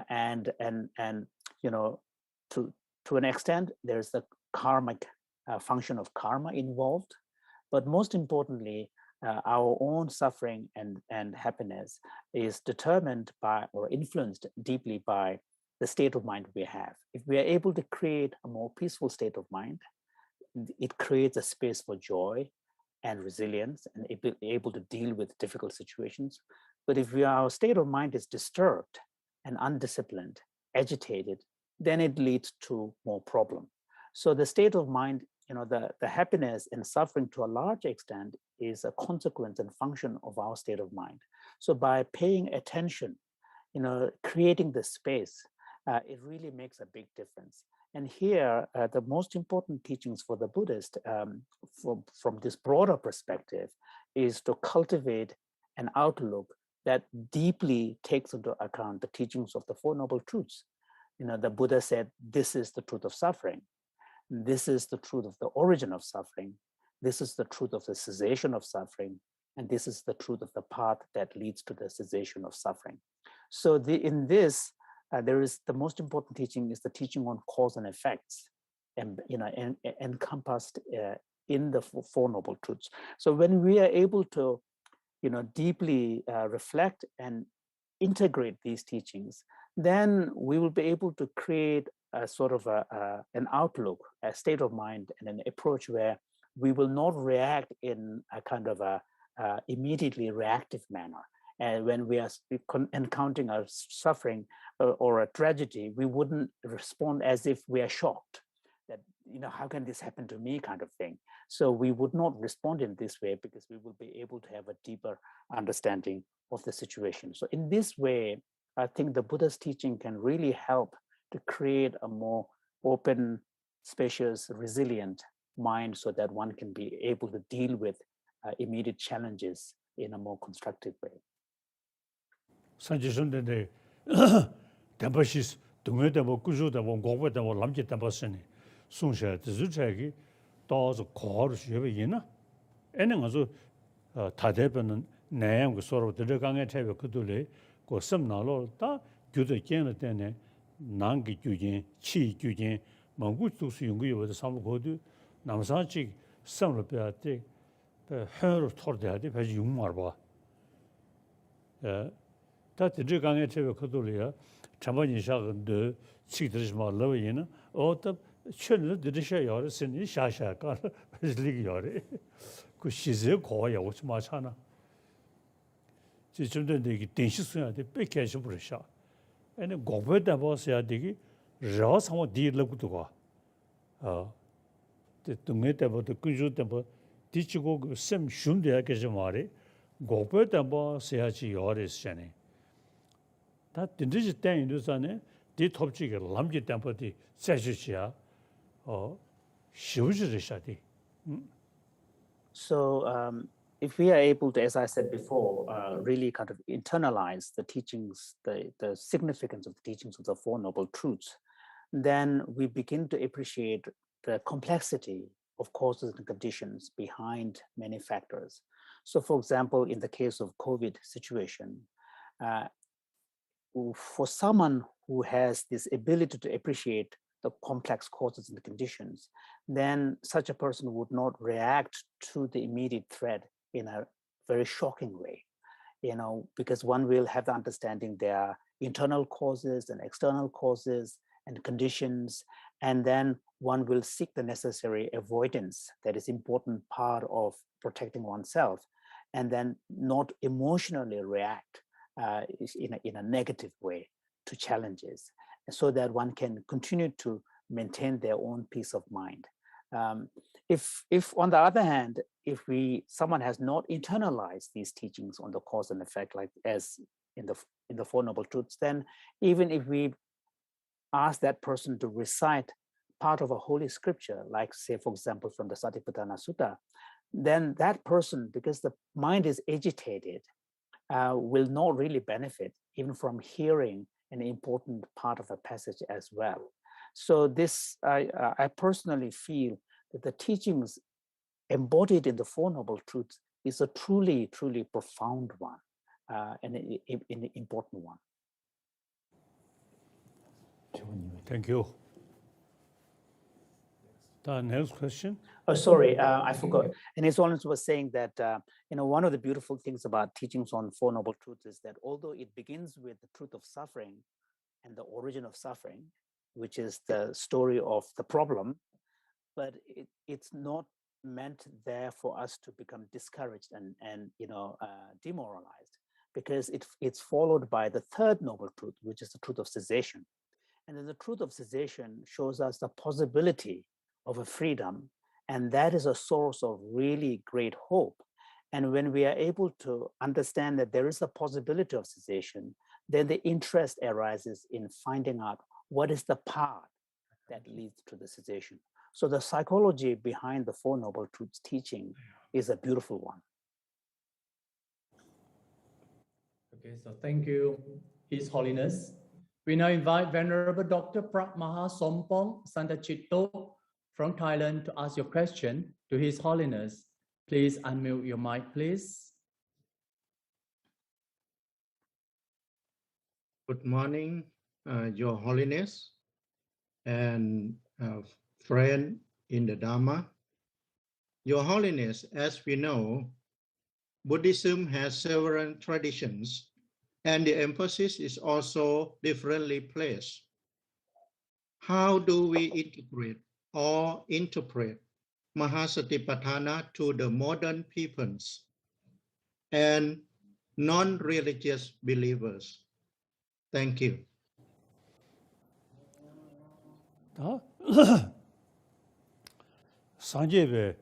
And to an extent, there's the karmic function of karma involved, but most importantly, our own suffering and happiness is determined by or influenced deeply by the state of mind we have. If we are able to create a more peaceful state of mind, it creates a space for joy and resilience and able to deal with difficult situations. But if our state of mind is disturbed and undisciplined, agitated, then it leads to more problem. So the state of mind, the happiness and suffering to a large extent is a consequence and function of our state of mind. So by paying attention, creating the space, it really makes a big difference. And here, the most important teachings for the Buddhist, from this broader perspective, is to cultivate an outlook that deeply takes into account the teachings of the Four Noble Truths. The Buddha said, this is the truth of suffering. This is the truth of the origin of suffering. This is the truth of the cessation of suffering. And this is the truth of the path that leads to the cessation of suffering. So in this, there is the most important teaching is the teaching on cause and effects, and encompassed in the Four Noble Truths. So when we are able to, deeply reflect and integrate these teachings, then we will be able to create a sort of an outlook, a state of mind, and an approach where we will not react in a kind of a immediately reactive manner. And when we are encountering a suffering or a tragedy, we wouldn't respond as if we are shocked that, how can this happen to me kind of thing. So we would not respond in this way because we will be able to have a deeper understanding of the situation. So in this way, I think the Buddha's teaching can really help to create a more open, spacious, resilient mind so that one can be able to deal with immediate challenges in a more constructive way. 산지선데 담바시스 동에다고 구조다고 고고다고 남지 담바스니 송샤 드즈차기 또서 고르 쉬베이나 에는 아주 다대변은 내양 서로 들어가게 채베 그들이 고 섬나로 다 교도 견을 때네 난기 규진 치 규진 망구투스 연구요의 삼고도 남사직 섬로 빼야돼 해로 토르대야돼 배지 용말 봐 다 들어가게 채베 그들이야 참반이 샤근데 치들지마 러위는 어떤 천을 들으셔야 쓰니 샤샤가 리기요래 그 시제 고야 오지 마잖아 지금도 되게 den시수야 돼 뺏겨서 버려셔 아니 고베다 보셔야 되기 저상어 디르고도 가 동네때 보다 그주때 뭐 뒤치고 셈 슌데야 계속 말이 고베다 보셔야지 요래스잖아 다 든지 때 인도산에 디 톱지게 람지 템포디 세주시야 쉬우지르샤디 So if we are able to, as I said before, really kind of internalize the teachings, the significance of the teachings of the Four Noble Truths, then we begin to appreciate the complexity of causes and conditions behind many factors. So for example, in the case of COVID situation, for someone who has this ability to appreciate the complex causes and conditions, then such a person would not react to the immediate threat in a very shocking way, because one will have the understanding there are internal causes and external causes and conditions, and then one will seek the necessary avoidance that is important part of protecting oneself, and then not emotionally react in a negative way to challenges, so that one can continue to maintain their own peace of mind. If on the other hand, if someone has not internalized these teachings on the cause and effect, like as in the Four Noble Truths, then even if we ask that person to recite part of a holy scripture, like say, for example, from the Satipatthana Sutta, then that person, because the mind is agitated, will not really benefit even from hearing an important part of a passage as well. So this, I personally feel that the teachings embodied in the Four Noble Truths is a truly, truly profound one, and an important one. Thank you. The next question. Oh, sorry, I forgot. And His Holiness was saying that, one of the beautiful things about teachings on Four Noble Truths is that although it begins with the truth of suffering and the origin of suffering, which is the story of the problem, but it's not meant there for us to become discouraged and demoralized, because it's followed by the third noble truth, which is the truth of cessation. And then the truth of cessation shows us the possibility of a freedom, and that is a source of really great hope. And when we are able to understand that there is a possibility of cessation, then the interest arises in finding out what is the path that leads to the cessation. So the psychology behind the Four Noble Truths teaching is a beautiful one. Okay, so thank you, His Holiness. We now invite Venerable Dr. Maha Satipatthana from Thailand to ask your question to His Holiness. Please unmute your mic, please. Good morning, Your Holiness, and friend in the Dharma. Your Holiness, as we know, Buddhism has several traditions, and the emphasis is also differently placed. How do we integrate or interpret Maha Satipatthana to the modern peoples and non-religious believers? Thank you. Sanjebe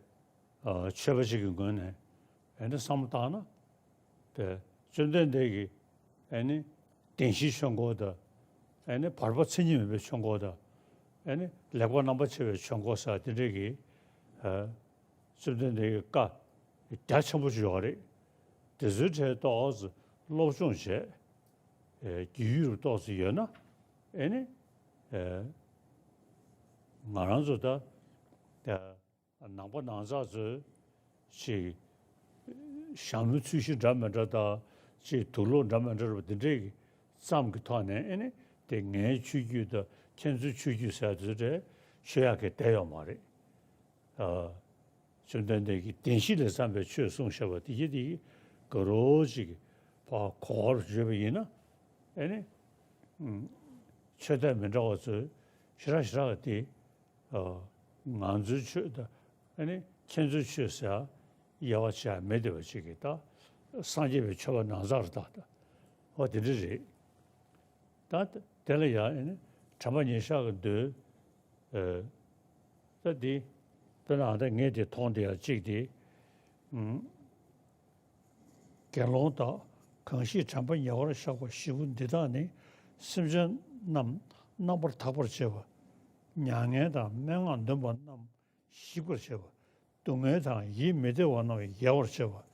Chevachik Gune, and Samtana, the Jundendegi, any Denshi Shongoda, and a Parvatinim with Shongoda, and Lewa number Cheve Shongosa, the Regi, Jundendegi Ka, Dachamujori, the Zuche Dawes, Lo Zhonshe, Yu Dawes Yena, any Maranzoda, the number Nanzazu, she Shamu Sushi Dhammaduta, she Tulu Dhammaduta with the Rig, some Gutane, any, the Ngay Chuyu, the Kenzu Chuyu said to the Shayake Teomari. So then they get Denshi the Sambe Chu Sung Shava, the Yidi, Goroji, for Kor Jivina, any Cheta Mendoza, Shirashati, Manzu Chuda, any Kenzu Chusa. Yawacha Medevachigita, Sanjay Chava Nazar Data. What did it? That Delia in Chamanisha do that the Benada Nedi Tondia Jigdi Galonta, Kanshi Champan Yawar Shaka Shivun Didani, Simjan Nam, number Tabor Cheva, Nyangeda, Mangan Dumba Nam, Shigur Cheva. 동해상 이 메데와노 야월셔와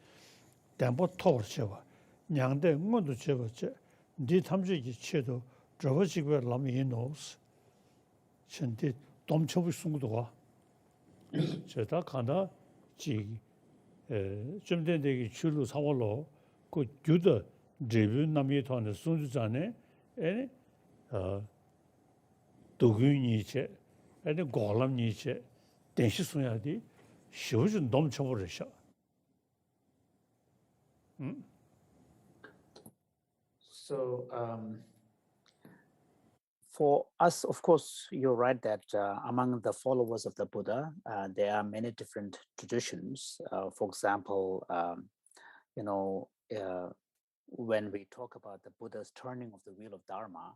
담보 토르셔와 냥데 모두 쳐버체 네 탐지기 쳐도 저버지고 라미노스 천디 dom쳐부 숨도가 저다 간다 지 좀 되게 줄로 사월로 그 주더 리뷰 남이 토는 순주자네 에 도균이체 아니 고람니체 denshi 쇼준 넘쳐버리셔. So for us, of course, you're right that among the followers of the Buddha, there are many different traditions. For example, when we talk about the Buddha's turning of the wheel of Dharma,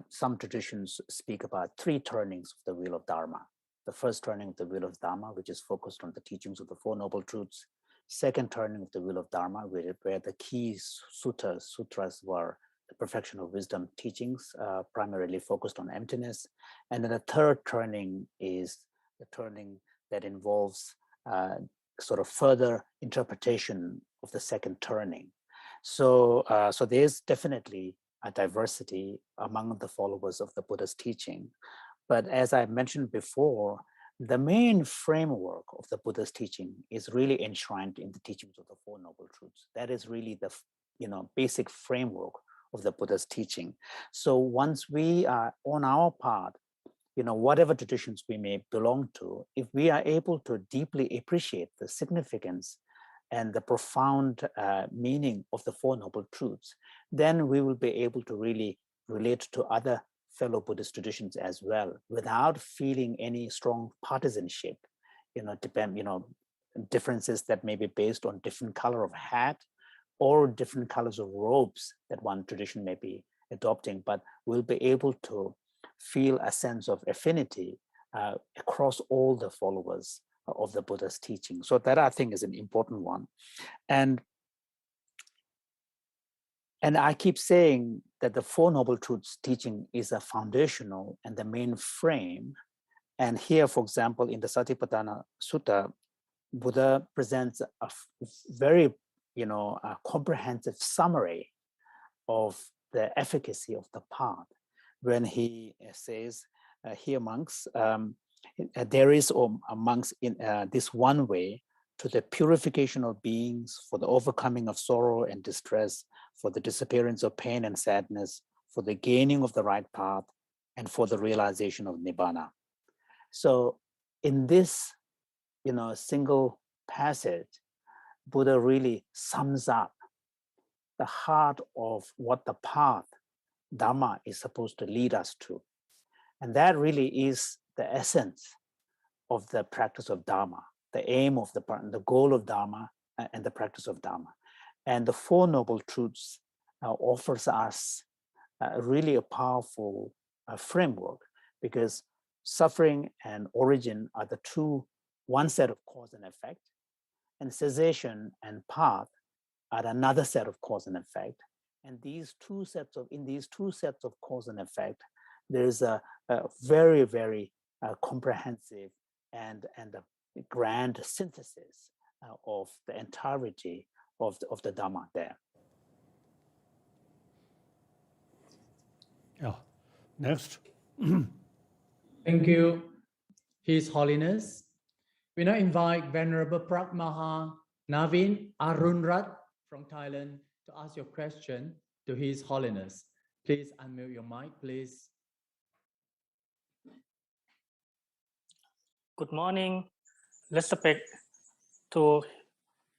some traditions speak about 3 turnings of the wheel of Dharma. The first turning of the wheel of Dharma, which is focused on the teachings of the Four Noble Truths. Second turning of the wheel of Dharma, where the key sutras were the perfection of wisdom teachings, primarily focused on emptiness. And then the third turning is the turning that involves sort of further interpretation of the second turning. So there's definitely a diversity among the followers of the Buddha's teaching. But as I mentioned before, the main framework of the Buddha's teaching is really enshrined in the teachings of the Four Noble Truths. That is really the basic framework of the Buddha's teaching. So once we are on our part, whatever traditions we may belong to, if we are able to deeply appreciate the significance and the profound meaning of the Four Noble Truths, then we will be able to really relate to other fellow Buddhist traditions as well, without feeling any strong partisanship, differences that may be based on different color of hat or different colors of robes that one tradition may be adopting, but we'll be able to feel a sense of affinity across all the followers of the Buddha's teaching. So that, I think, is an important one. And I keep saying that the Four Noble Truths teaching is a foundational and the main frame. And here, for example, in the Satipatthana Sutta, Buddha presents a very, a comprehensive summary of the efficacy of the path, when he says, here monks, there is amongst in this one way to the purification of beings, for the overcoming of sorrow and distress, for the disappearance of pain and sadness, for the gaining of the right path, and for the realization of Nibbana. So in this, single passage, Buddha really sums up the heart of what the path, Dhamma, is supposed to lead us to. And that really is the essence of the practice of Dhamma, the aim of the goal of Dhamma and the practice of Dhamma. And the Four Noble Truths offers us really a powerful framework, because suffering and origin are one set of cause and effect, and cessation and path are another set of cause and effect. And in these two sets of cause and effect, there is a very, very comprehensive and a grand synthesis of the entirety of the Dhamma there. Yeah. Next. Thank you, His Holiness. We now invite Venerable Maha Navin Arunrat from Thailand to ask your question to His Holiness. Please unmute your mic, please. Good morning. Respect to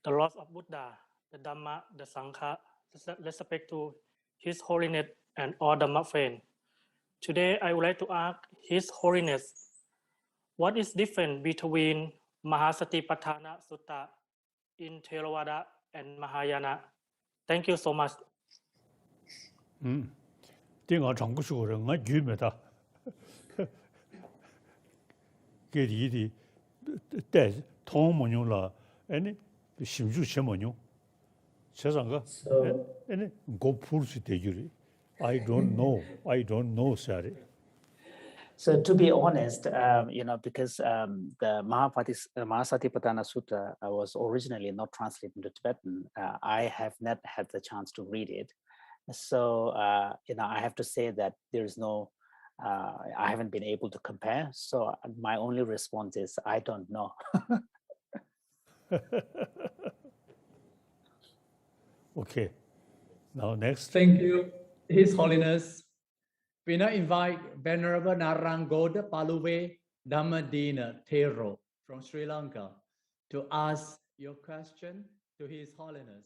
the Lord of Buddha, the Dhamma, the Sangha. Respect to His Holiness and all Dhamma friends. Today, I would like to ask His Holiness, what is different between Maha Satipatthana Sutta in Theravada and Mahayana? Thank you so much. 对我常不说人，我举没得，给你的带汤没用了，哎呢，心就吃没用，吃上个，哎呢，我普是得有的 I don't know, sorry. So to be honest, because the Maha Satipatthana Sutta was originally not translated into Tibetan, I have not had the chance to read it. So, I have to say that there's no, I haven't been able to compare. So my only response is, I don't know. Okay. Now next. Thank you, His Holiness. We now invite Venerable Narangoda Paluwe Dhammadina Thero from Sri Lanka to ask your question to His Holiness.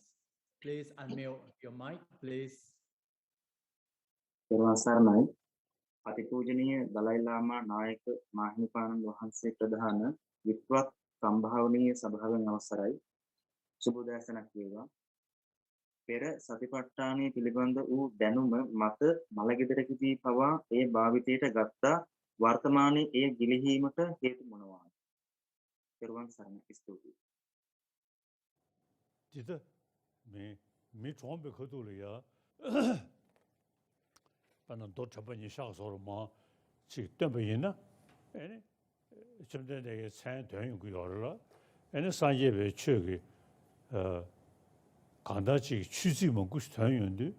Please unmute your mic, please. Sarnai, Atipujaniya Dalai Lama Naik Mahipanan Wahanse Pradhana, Vipwat Sambhavaniya Sabhavan Avasarai, Subudasana Kiva, Pera Satipatthana Pilibanda U Danuma Mata Malagidrakiti Pava, A Bhaviteta Gatta, Vartamani A Gilihimata, Hetu Munawan. Peruan Sarna Istuti. Did me Trombe Kodulia Panan Dotapani Shas or Ma, Chick Temperina, and something they sent to him, and a Sanje Chuggy. 간다지 취지 먹고 싶다는데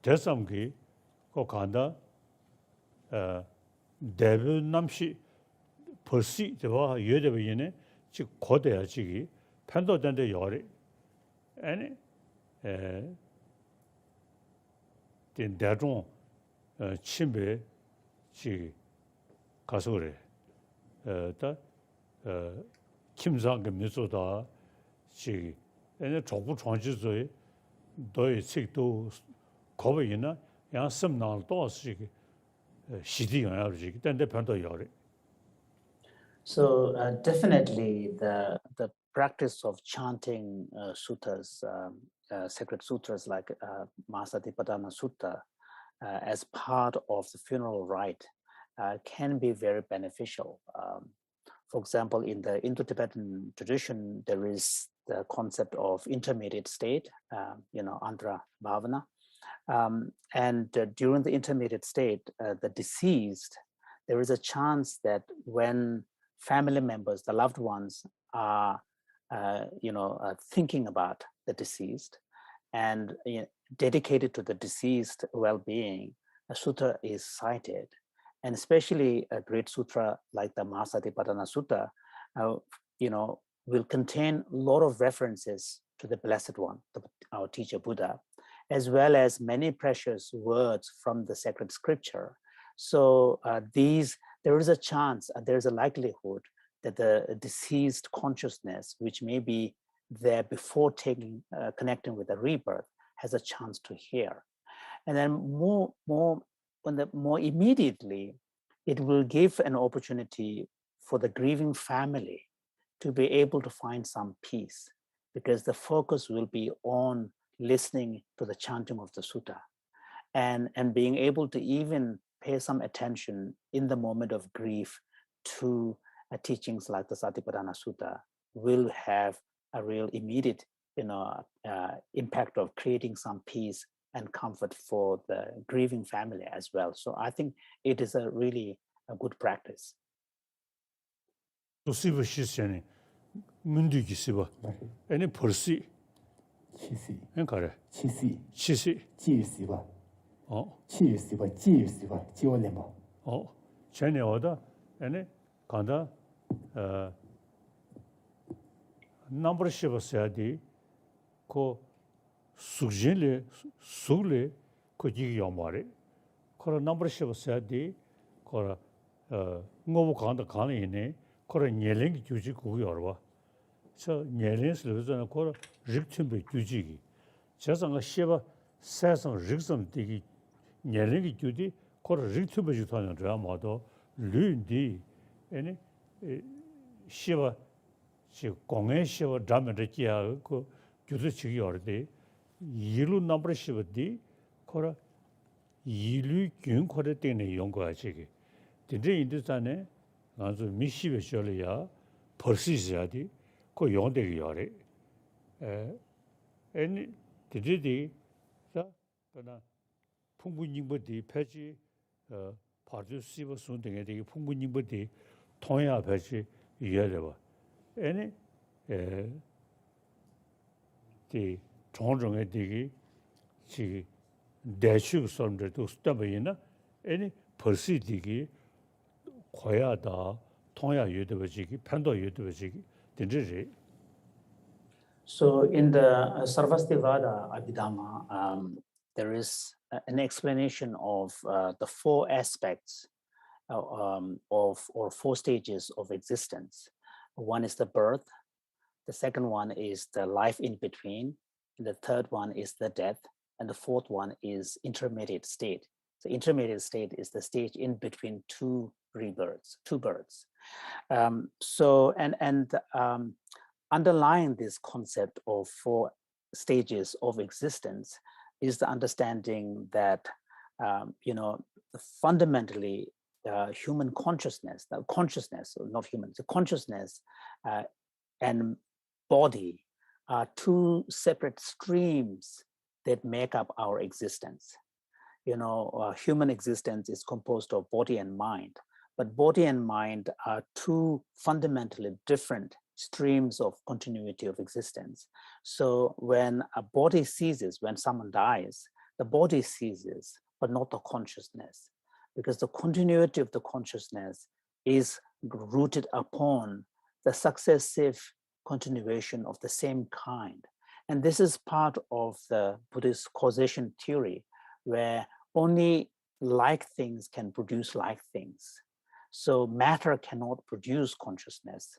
대삼기 그 간다 대부 남시 벌시 대와 여대비네 즉 고대야 지기 편도된데 요리 아니 된 대중 침배 지 가서 그래 다 김상금 미소다 지 and trouble changes the sick to cover in a young some non toss shitty on average, then depend on your. So definitely the practice of chanting suttas, sacred sutras like Maha Satipatthana Sutta as part of the funeral rite can be very beneficial. For example, in the Indo-Tibetan tradition, there is the concept of intermediate state, Andhra Bhavana. And during the intermediate state, the deceased, there is a chance that when family members, the loved ones, are thinking about the deceased and dedicated to the deceased well-being, a sutta is cited. And especially a great sutra like the Maha Satipatthana Sutta, will contain a lot of references to the Blessed One, our teacher Buddha, as well as many precious words from the sacred scripture. So there is a chance, there is a likelihood that the deceased consciousness, which may be there before connecting with the rebirth, has a chance to hear. And then more immediately, it will give an opportunity for the grieving family to be able to find some peace, because the focus will be on listening to the chanting of the sutta and being able to even pay some attention in the moment of grief to teachings like the Satipatthana Sutta will have a real immediate impact of creating some peace and comfort for the grieving family as well. So I think it is a really a good practice. To see what she's saying, Mundi Gisiba, any Percy, and Kare, Chisi, oh, oh, Chene order, any Kanda, number Shiva Sadi, ko Sugile, Sule, Koji Yamari, Kora number Shiva Sadi, Kora Novo Kanda Kani, Kora Nieling Juji Kuyorwa. So Nielings lives on a Kora Riktimbe Juji. Chasanga Shiva says on Riksam Digi Nieling Judy, Kora Riktimbe Jutan Ramado, Lundi, any Shiva, she Kongan Shiva Dramatia, Judichi Yordi, Yilu number Shiva D, Kora Yilu Gun Koratin Yongo Achigi. The day in this time, Anzu Mishiva Sholia, Persisiadi, Ko Yonde Yore. And the day, Pungunibody, Pachi, Partusiva Sunding, and the Pungunibody, Toya Pachi, Yadeva. Any the Chonjong at Digi, she Dashu Sonder to Stabina, any Persidigi, Koyada, Toya Yudavajiki, Pando Yudavajiki, the Jiji. So in the Sarvastivada Abhidhamma, there is an explanation of the four aspects or four stages of existence. One is the birth, the second one is the life in between, and the third one is the death, and the fourth one is intermediate state. So intermediate state is the stage in between two rebirths, two births. Underlying this concept of four stages of existence is the understanding that fundamentally human consciousness, the consciousness and body are two separate streams that make up our existence. Human existence is composed of body and mind, but body and mind are two fundamentally different streams of continuity of existence. So when a body ceases, when someone dies, the body ceases, but not the consciousness, because the continuity of the consciousness is rooted upon the successive continuation of the same kind. And this is part of the Buddhist causation theory, where only like things can produce like things. So matter cannot produce consciousness,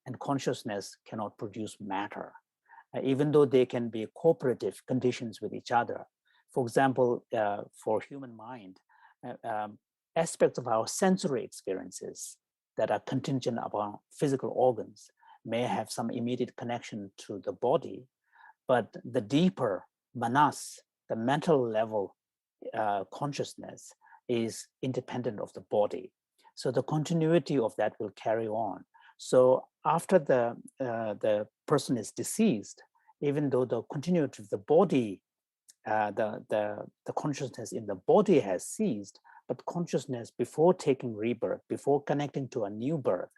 and consciousness cannot produce matter, even though they can be cooperative conditions with each other. For example, for human mind, aspects of our sensory experiences that are contingent upon physical organs may have some immediate connection to the body, but the deeper manas, the mental level consciousness, is independent of the body. So the continuity of that will carry on. So after the person is deceased, even though the continuity of the body, the consciousness in the body has ceased, but consciousness before taking rebirth, before connecting to a new birth,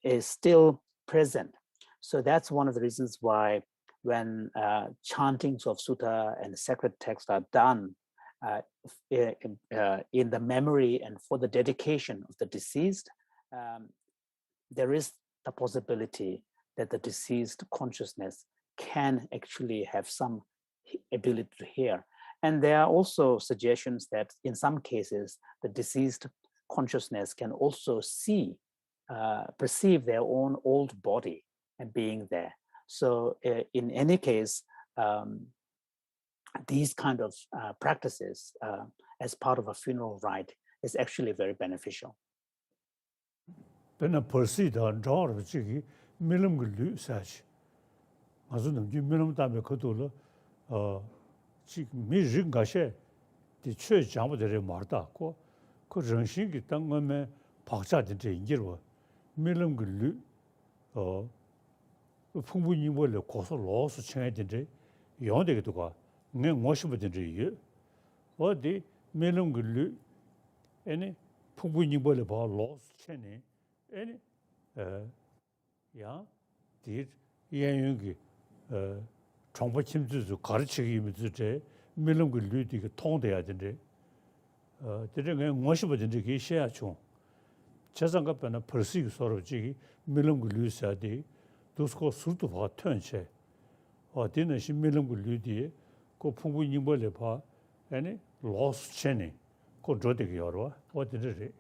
is still present. So that's one of the reasons why when chantings of sutta and sacred texts are done in the memory and for the dedication of the deceased, there is the possibility that the deceased consciousness can actually have some ability to hear. And there are also suggestions that in some cases, the deceased consciousness can also perceive their own old body and being there. So in any case, these kind of practices as part of a funeral rite is actually very beneficial. Bena persi da jar chigi milam glu sach. Azun ju milam ta me khodula chi mi ring ga she di chue jang de marda ko renshin gi tang me pakcha de ingir wo milam glu 풍분히 원래 고소 로스 청해진데 영되게도 가 내 모습이든지 예 어디 매는 걸로 아니 풍분히 원래 봐 로스 청해 아니 디 연용기 정보 침투도 가르치기 임즈제 매는 걸로 되게 통돼야 되는데 되게 모습이든지 게 시야죠 재산급변은 벌써 서로지 매는 걸로 써야 돼 도스코 술도 봐 튼체 어디는 신밀은 류디 그 풍부히 몰래 봐 아니 로스 체니 그 저되게 열어 어디를.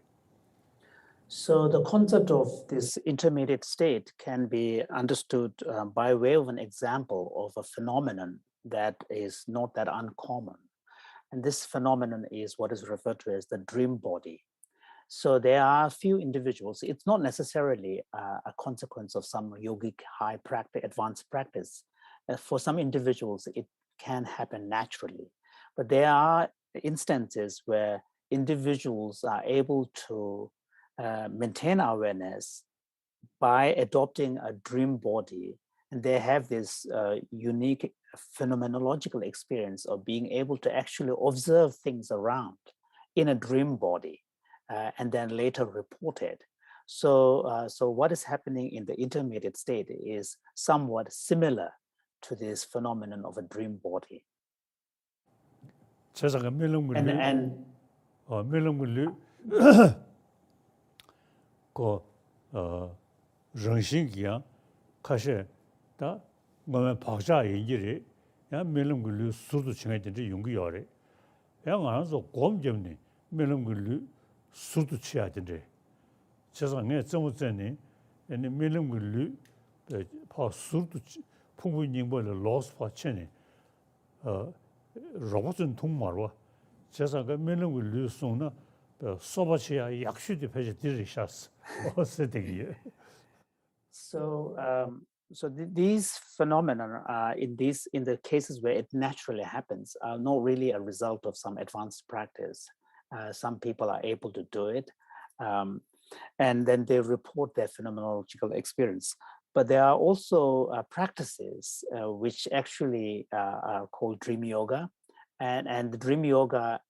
So the concept of this intermediate state can be understood by way of an example of a phenomenon that is not that uncommon. And this phenomenon is what is referred to as the dream body. So there are a few individuals, it's not necessarily a consequence of some yogic high practice, advanced practice. For some individuals, it can happen naturally. But there are instances where individuals are able to maintain awareness by adopting a dream body. And they have this unique phenomenological experience of being able to actually observe things around in a dream body. And then later reported. So what is happening in the intermediate state is somewhat similar to this phenomenon of a dream body. 양 안에서 곰점니 melumgulu surtu chiya dinde. Chesa nge tsamu tsani ene melumgulu pa surtu pungbu nyingbo le los pa chene robotun tung marwa. Chesa nga melumgulu sungna soba chiya yakshu di peche diri shas. O setegi. So these phenomena in the cases where it naturally happens are not really a result of some advanced practice. Some people are able to do it, and then they report their phenomenological experience. But there are also practices which actually are called dream yoga, and the dream yoga,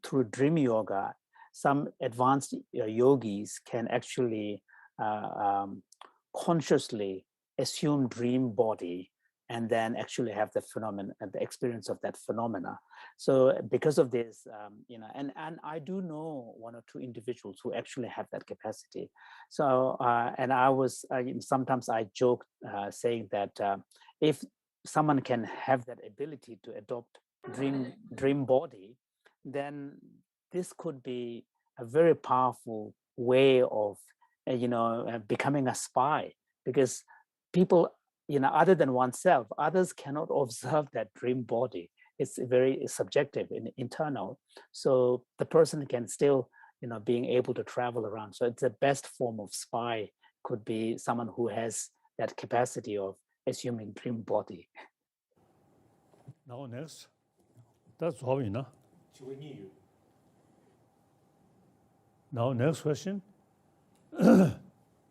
through dream yoga, some advanced yogis can actually consciously assume dream body and then actually have the phenomenon and the experience of that phenomena. So because of this, and I do know one or two individuals who actually have that capacity. So, and sometimes I joke saying that if someone can have that ability to adopt dream body, then this could be a very powerful way of, becoming a spy, because people, other than oneself, others cannot observe that dream body. It's very subjective and internal. So the person can still, being able to travel around. So it's the best form of spy could be someone who has that capacity of assuming dream body. Now next, that's how we know. Now next question.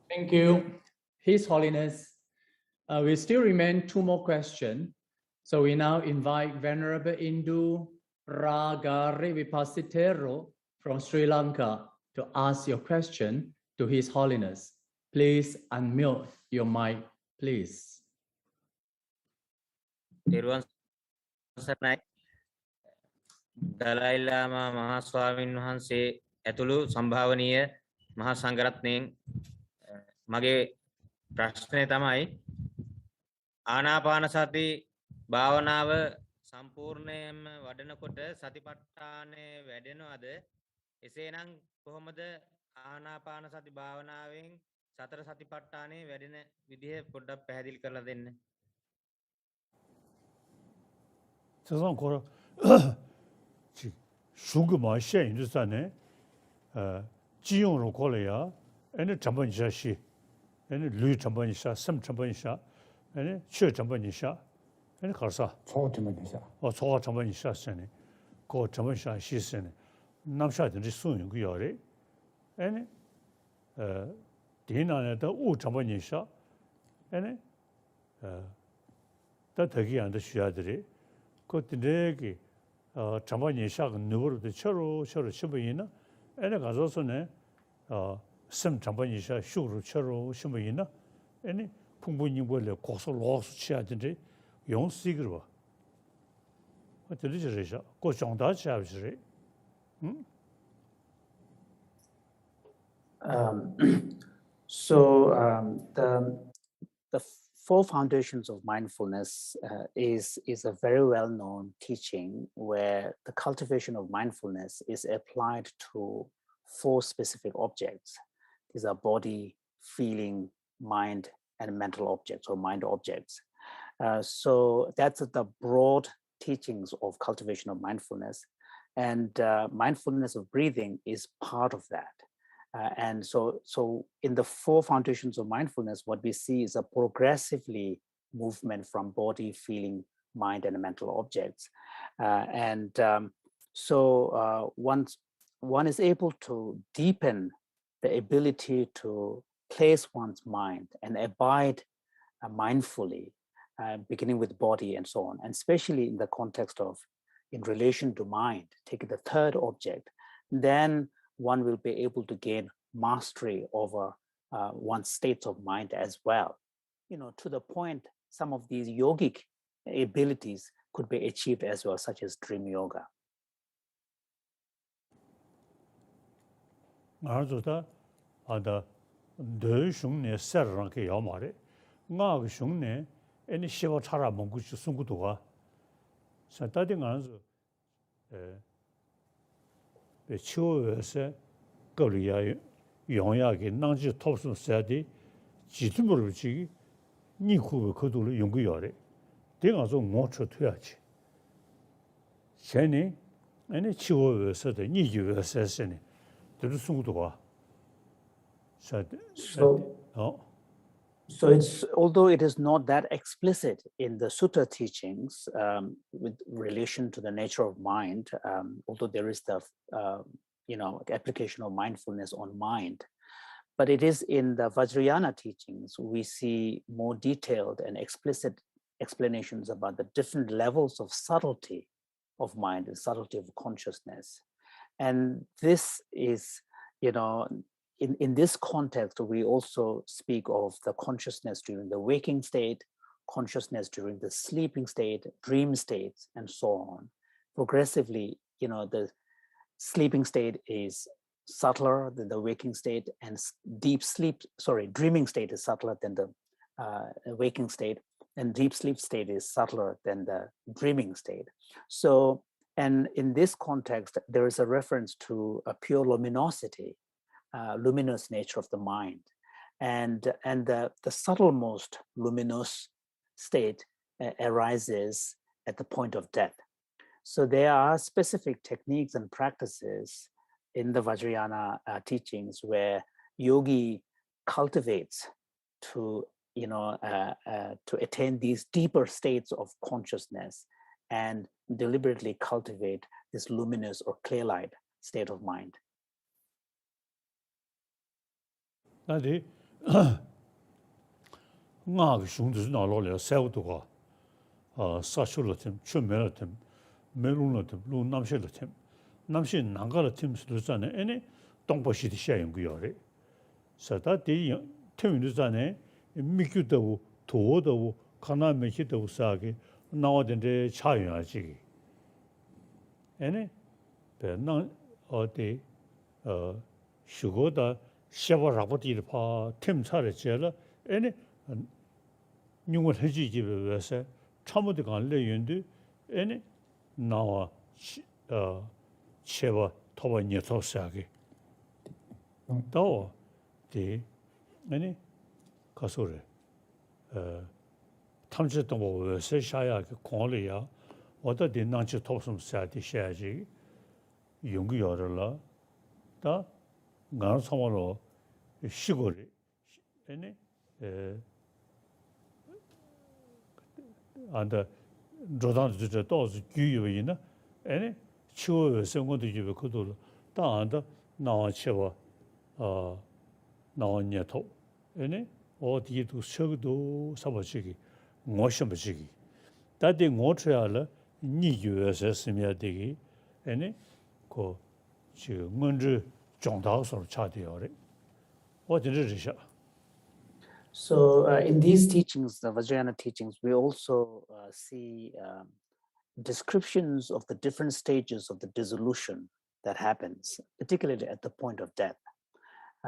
Thank you, His Holiness. We still remain two more questions. So we now invite Venerable Indu Ragari Vipasitero from Sri Lanka to ask your question to His Holiness. Please unmute your mic, please. Dalai Lama Maha Swamin Wahanse ඇතුළු සම්භාවනීය මහා සංඝරත්නයෙන් මගේ ප්‍රශ්නය තමයි ආනාපාන සති භාවනාව සම්පූර්ණයෙන්ම වඩනකොට සතිපට්ඨානය වැඩෙනවද එසේනම් කොහොමද ආනාපාන සති භාවනාවෙන් සතර සතිපට්ඨානය වැඩෙන විදිහ පොඩ්ඩක් පැහැදිලි කරලා දෙන්න. 세상 거라 중국마 현인도산에 지용으로 걸어야 애는 전번이샤시 애는 류 전번이샤 섬 전번이샤 애는 취 전번이샤 애는 가서 초 전번이샤 초 전번이샤 선에 그 전번이샤 시선에 남샤든지 수용 그 요래 애는 디나에다 우 전번이샤 애는 다 되게 안 되셔야들이 그때기 전번이 시작은 누구로도 처로 심어이나 애네 가서서네 심 전번이 시작 쇼로 처로 심어이나 애네 풍부님 원래 고소 로스 치야든지 용스이그로 봐 어떻게 저래서 그 정도 잡으시리 So the four foundations of mindfulness is a very well-known teaching where the cultivation of mindfulness is applied to four specific objects. These are body, feeling, mind, and mental objects or mind objects. So that's the broad teachings of cultivation of mindfulness, and mindfulness of breathing is part of that. And so in the four foundations of mindfulness, what we see is a progressively movement from body, feeling, mind, and mental objects. So once one is able to deepen the ability to place one's mind and abide mindfully, beginning with body and so on, and especially in the context of in relation to mind, taking the third object, then one will be able to gain mastery over one's states of mind as well. To the point, some of these yogic abilities could be achieved as well, such as dream yoga. 알조다 아다 뇌슝네 세르랑게 야마레 나가 슝네 애니 시바 차라 먹고 숨고도가 산다딩 안서 chiwese goliya yongyage nangji topsun sadi jitumuru chi ni khu ko do yong yore de ga zo mo chu tuyachi cheni ane chiwese de ni yuese sene de sungudo wa So it's, although it is not that explicit in the sutta teachings with relation to the nature of mind, although there is the application of mindfulness on mind, but it is in the Vajrayana teachings we see more detailed and explicit explanations about the different levels of subtlety of mind and subtlety of consciousness. And this is, in this context, we also speak of the consciousness during the waking state, consciousness during the sleeping state, dream states, and so on. Progressively, the sleeping state is subtler than the waking state, and dreaming state is subtler than the waking state, and deep sleep state is subtler than the dreaming state. So, and in this context, there is a reference to a pure luminosity, luminous nature of the mind, and the subtlemost luminous state arises at the point of death. So there are specific techniques and practices in the Vajrayana teachings where yogi cultivates to attain these deeper states of consciousness and deliberately cultivate this luminous or clear light state of mind. 나디 나가 슝도 나로래 세우도가 사출로템 춤메로템 메루노템 루남실로템 남신 난가로템 수도잖아 에네 동보시디 샤용구요래 사다디 태윈도잖아 미규도 도도 가나메히도 사게 나와든데 차용하지 에네 배나 어디 슈고다 샤바라보디를 파 템차를 제라 에네 뉴을 해지지 왜서 참모도 간래 연도 에네 나와 쉐바 토바니 토사게 또디 에네 가소래 탐지도 뭐 왜서 샤야 그 권리야 어디 난지 토섬 사디 샤지 용기 열어라 다 나는 상황으로 시골이 에네 안다 조단도 또스 규유이나 에네 치워 생活도 집에 그도 다안다 나와 치워 나왔냐토 에네 어디도 서도 사버지기 모셔버지기 다들 모쳐야라 니유에서 쓰면 되기 에네 그 지금 먼저 So in these teachings, the Vajrayana teachings, we also see descriptions of the different stages of the dissolution that happens, particularly at the point of death.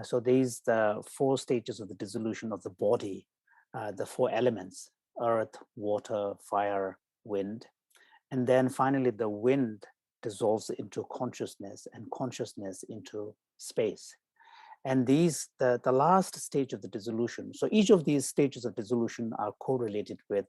So these the 4 stages of the dissolution of the body, the 4 elements: earth, water, fire, wind, and then finally the wind dissolves into consciousness and consciousness into space. And these, the last stage of the dissolution, so each of these stages of dissolution are correlated with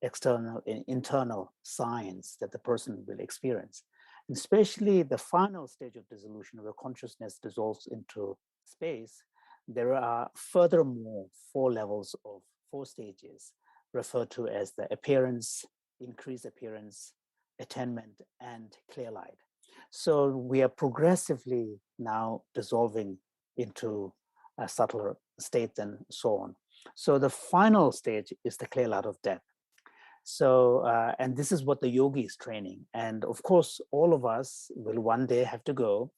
external and internal signs that the person will experience. And especially the final stage of dissolution where consciousness dissolves into space, there are furthermore 4 levels of 4 stages referred to as the appearance, increased appearance, attainment, and clear light. So we are progressively now dissolving into a subtler state and so on. So the final stage is the clear light of death. So, and this is what the yogi is training. And of course, all of us will one day have to go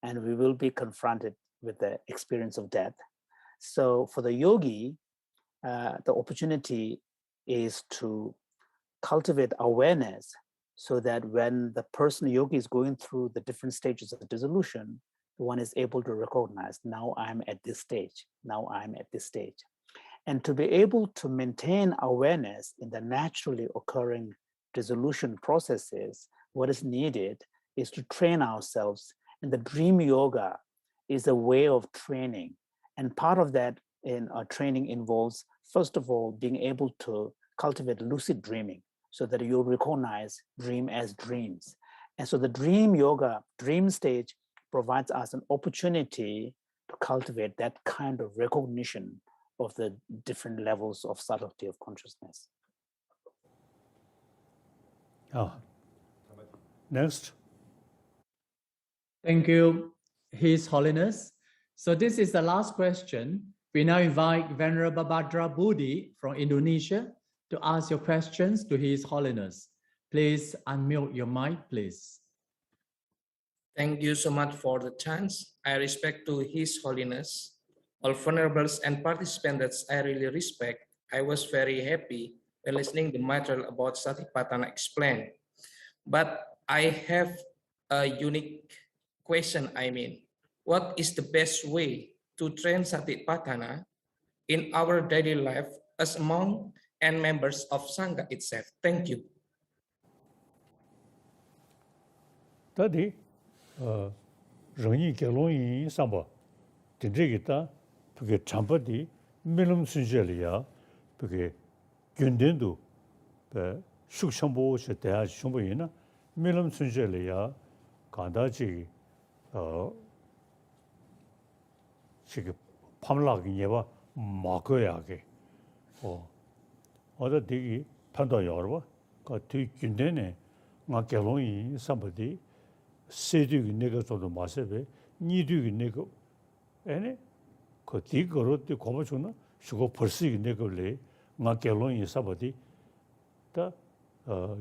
and we will be confronted with the experience of death. So for the yogi, the opportunity is to cultivate awareness so that when the person yogi is going through the different stages of the dissolution, one is able to recognize, now I'm at this stage, now I'm at this stage. And to be able to maintain awareness in the naturally occurring dissolution processes, what is needed is to train ourselves And the dream yoga is a way of training. And part of that in our training involves, first of all, being able to cultivate lucid dreaming so that you recognize dream as dreams. And so the dream yoga, dream stage, provides us an opportunity to cultivate that kind of recognition of the different levels of subtlety of consciousness. Next. Thank you, His Holiness. So this is the last question. We now invite Venerable Bhadra Budi from Indonesia to ask your questions to His Holiness. Please unmute your mic, please. Thank you so much for the chance. I respect to His Holiness, all venerables and participants I really respect. I was very happy when listening the material about Satipatthana explained. But I have a unique question, what is the best way to train Satipatthana in our daily life as monk and members of Sangha itself? Thank you. Tadi, rāngi kēlōngi sāmbā, tindriki tā, pīkē chāmbā di, mīlam sūnshēli yā, pīkē gyōndendu, pē shūk shāmbō shē tēyā shūmbā yīna, mīlam sūnshēli yā, kāndā chī, chī pāmlāki nyebā mākō yāki. Oda dīgi pāndā yārwa, kā tī gyōndene, ngā kēlōngi sāmbā di, 세두기 내가 저도 마세베 니두기 내가 에네 그 뒤거로 때 고마주나 수고 벌쓰기 내가래 나 결론이 사버디 다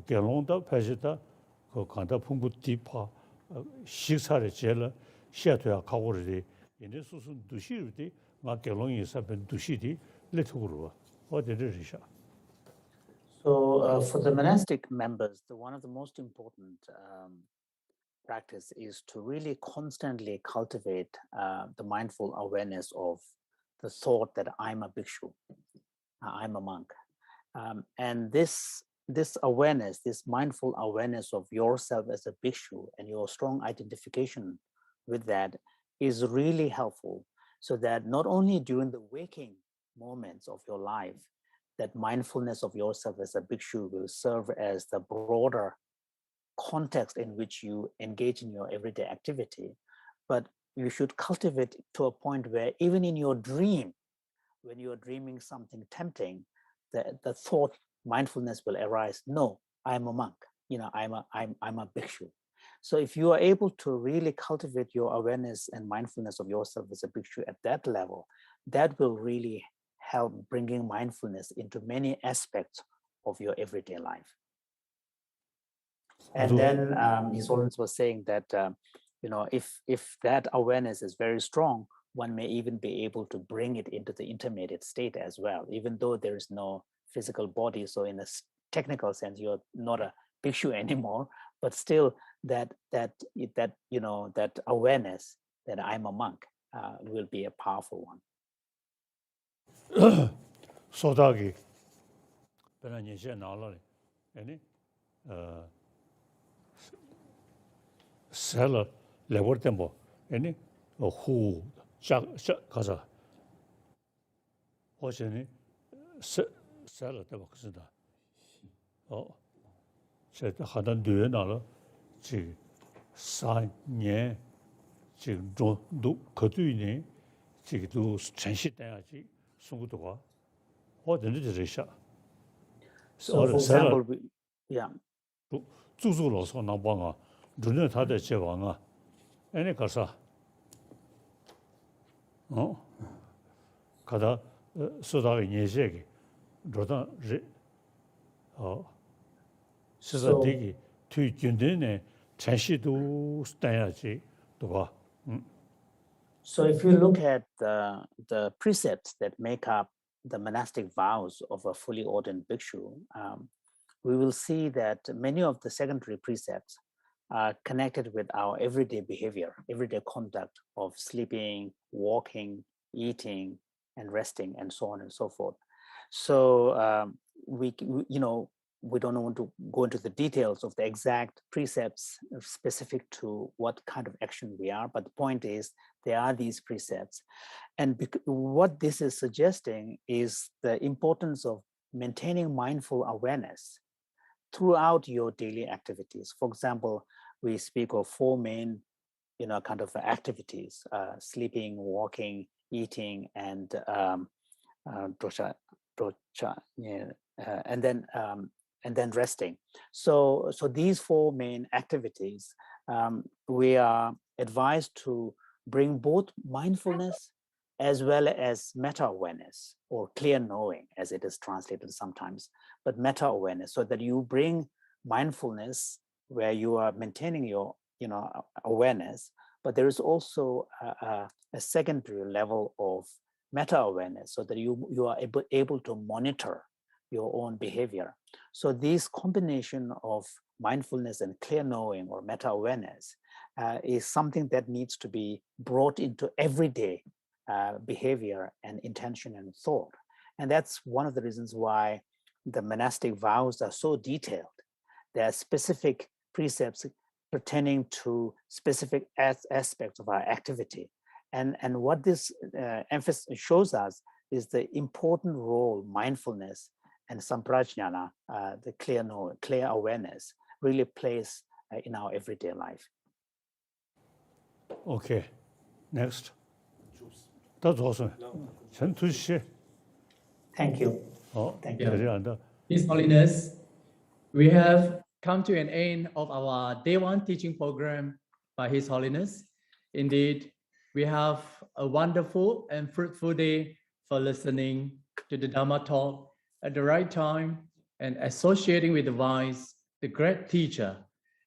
결론다 패시다 그 간다 풍부 디파 식사를 제일 시야도야 가고르리 얘네 수순 두시르디 나 결론이 사ben 두시디 레토그로 어디르리샤. So for the monastic members, one of the most important practice is to really constantly cultivate the mindful awareness of the thought that I'm a bhikshu, I'm a monk. And this awareness, this mindful awareness of yourself as a bhikshu and your strong identification with that is really helpful, so that not only during the waking moments of your life, that mindfulness of yourself as a bhikshu will serve as the broader context in which you engage in your everyday activity, but you should cultivate to a point where even in your dream, when you are dreaming something tempting, the thought mindfulness will arise. No, I'm a monk. I'm a bhikshu. So if you are able to really cultivate your awareness and mindfulness of yourself as a bhikshu at that level, that will really help bringing mindfulness into many aspects of your everyday life. And then His Holiness was saying that, if that awareness is very strong, one may even be able to bring it into the intermediate state as well, even though there is no physical body. So in a technical sense, you're not a bhikshu anymore, but still that awareness that I'm a monk will be a powerful one. 소다기 베나니제 나라리 아니 셀 레버템보 아니 후 가자 호전이 셀 때가 그러다 제가 하던 뒤에 나라 지 4년 지금 좀도 거두이네 지금도 전시돼야지 송구도가 어디는 저리샤 So for example, yeah. 주주로서 나방아 눈에 다들 제왕아 애네 가서 가다 소다의 예제기 로다 시사되기 뒤균되네 전시도 st야지 도가 So if you look at the precepts that make up the monastic vows of a fully ordained bhikshu, we will see that many of the secondary precepts are connected with our everyday behavior, everyday conduct of sleeping, walking, eating, and resting, and so on and so forth. So we don't want to go into the details of the exact precepts specific to what kind of action we are, but the point is there are these precepts. And what this is suggesting is the importance of maintaining mindful awareness throughout your daily activities. For example, we speak of 4 main, kind of activities: sleeping, walking, eating, and and then resting. So these 4 main activities, we are advised to bring both mindfulness as well as meta-awareness, or clear knowing, as it is translated sometimes, but meta-awareness, so that you bring mindfulness where you are maintaining your awareness, but there is also a secondary level of meta-awareness, so that you are able to monitor your own behavior. So this combination of mindfulness and clear knowing, or meta-awareness, is something that needs to be brought into everyday behavior and intention and thought. And that's one of the reasons why the monastic vows are so detailed. There are specific precepts pertaining to specific aspects of our activity. And what this emphasis shows us is the important role mindfulness and samprajñana, the clear awareness, really plays in our everyday life. Okay, next. That's awesome. Thank you. Thank you. His Holiness, we have come to an end of our Day 1 teaching program by His Holiness. Indeed, we have a wonderful and fruitful day for listening to the Dhamma talk at the right time and associating with the wise, the great teacher,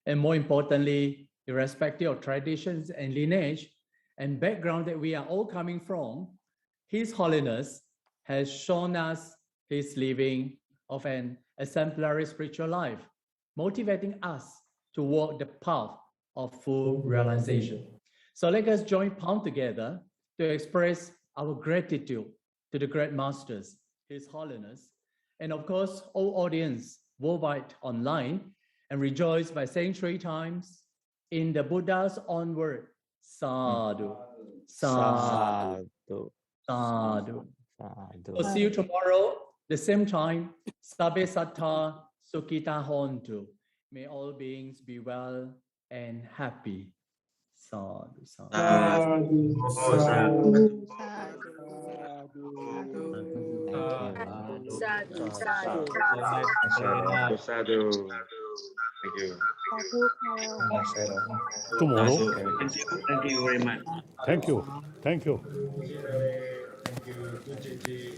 and more importantly, irrespective of traditions and lineage and background that we are all coming from, His Holiness has shown us his living of an exemplary spiritual life, motivating us to walk the path of full realization. So let us join palm together to express our gratitude to the great masters, His Holiness, and of course, all audience worldwide online, and rejoice by saying 3 times in the Buddha's own word, Sadhu, Sadhu, Sadhu. So see you tomorrow, the same time. Sabbe sattva sukhita hontu. May all beings be well and happy. Sadhu, sadhu. Sadhu. Thank you. Tomorrow. Thank you very much. Thank you. Thank you. Thank you. Good, Gigi.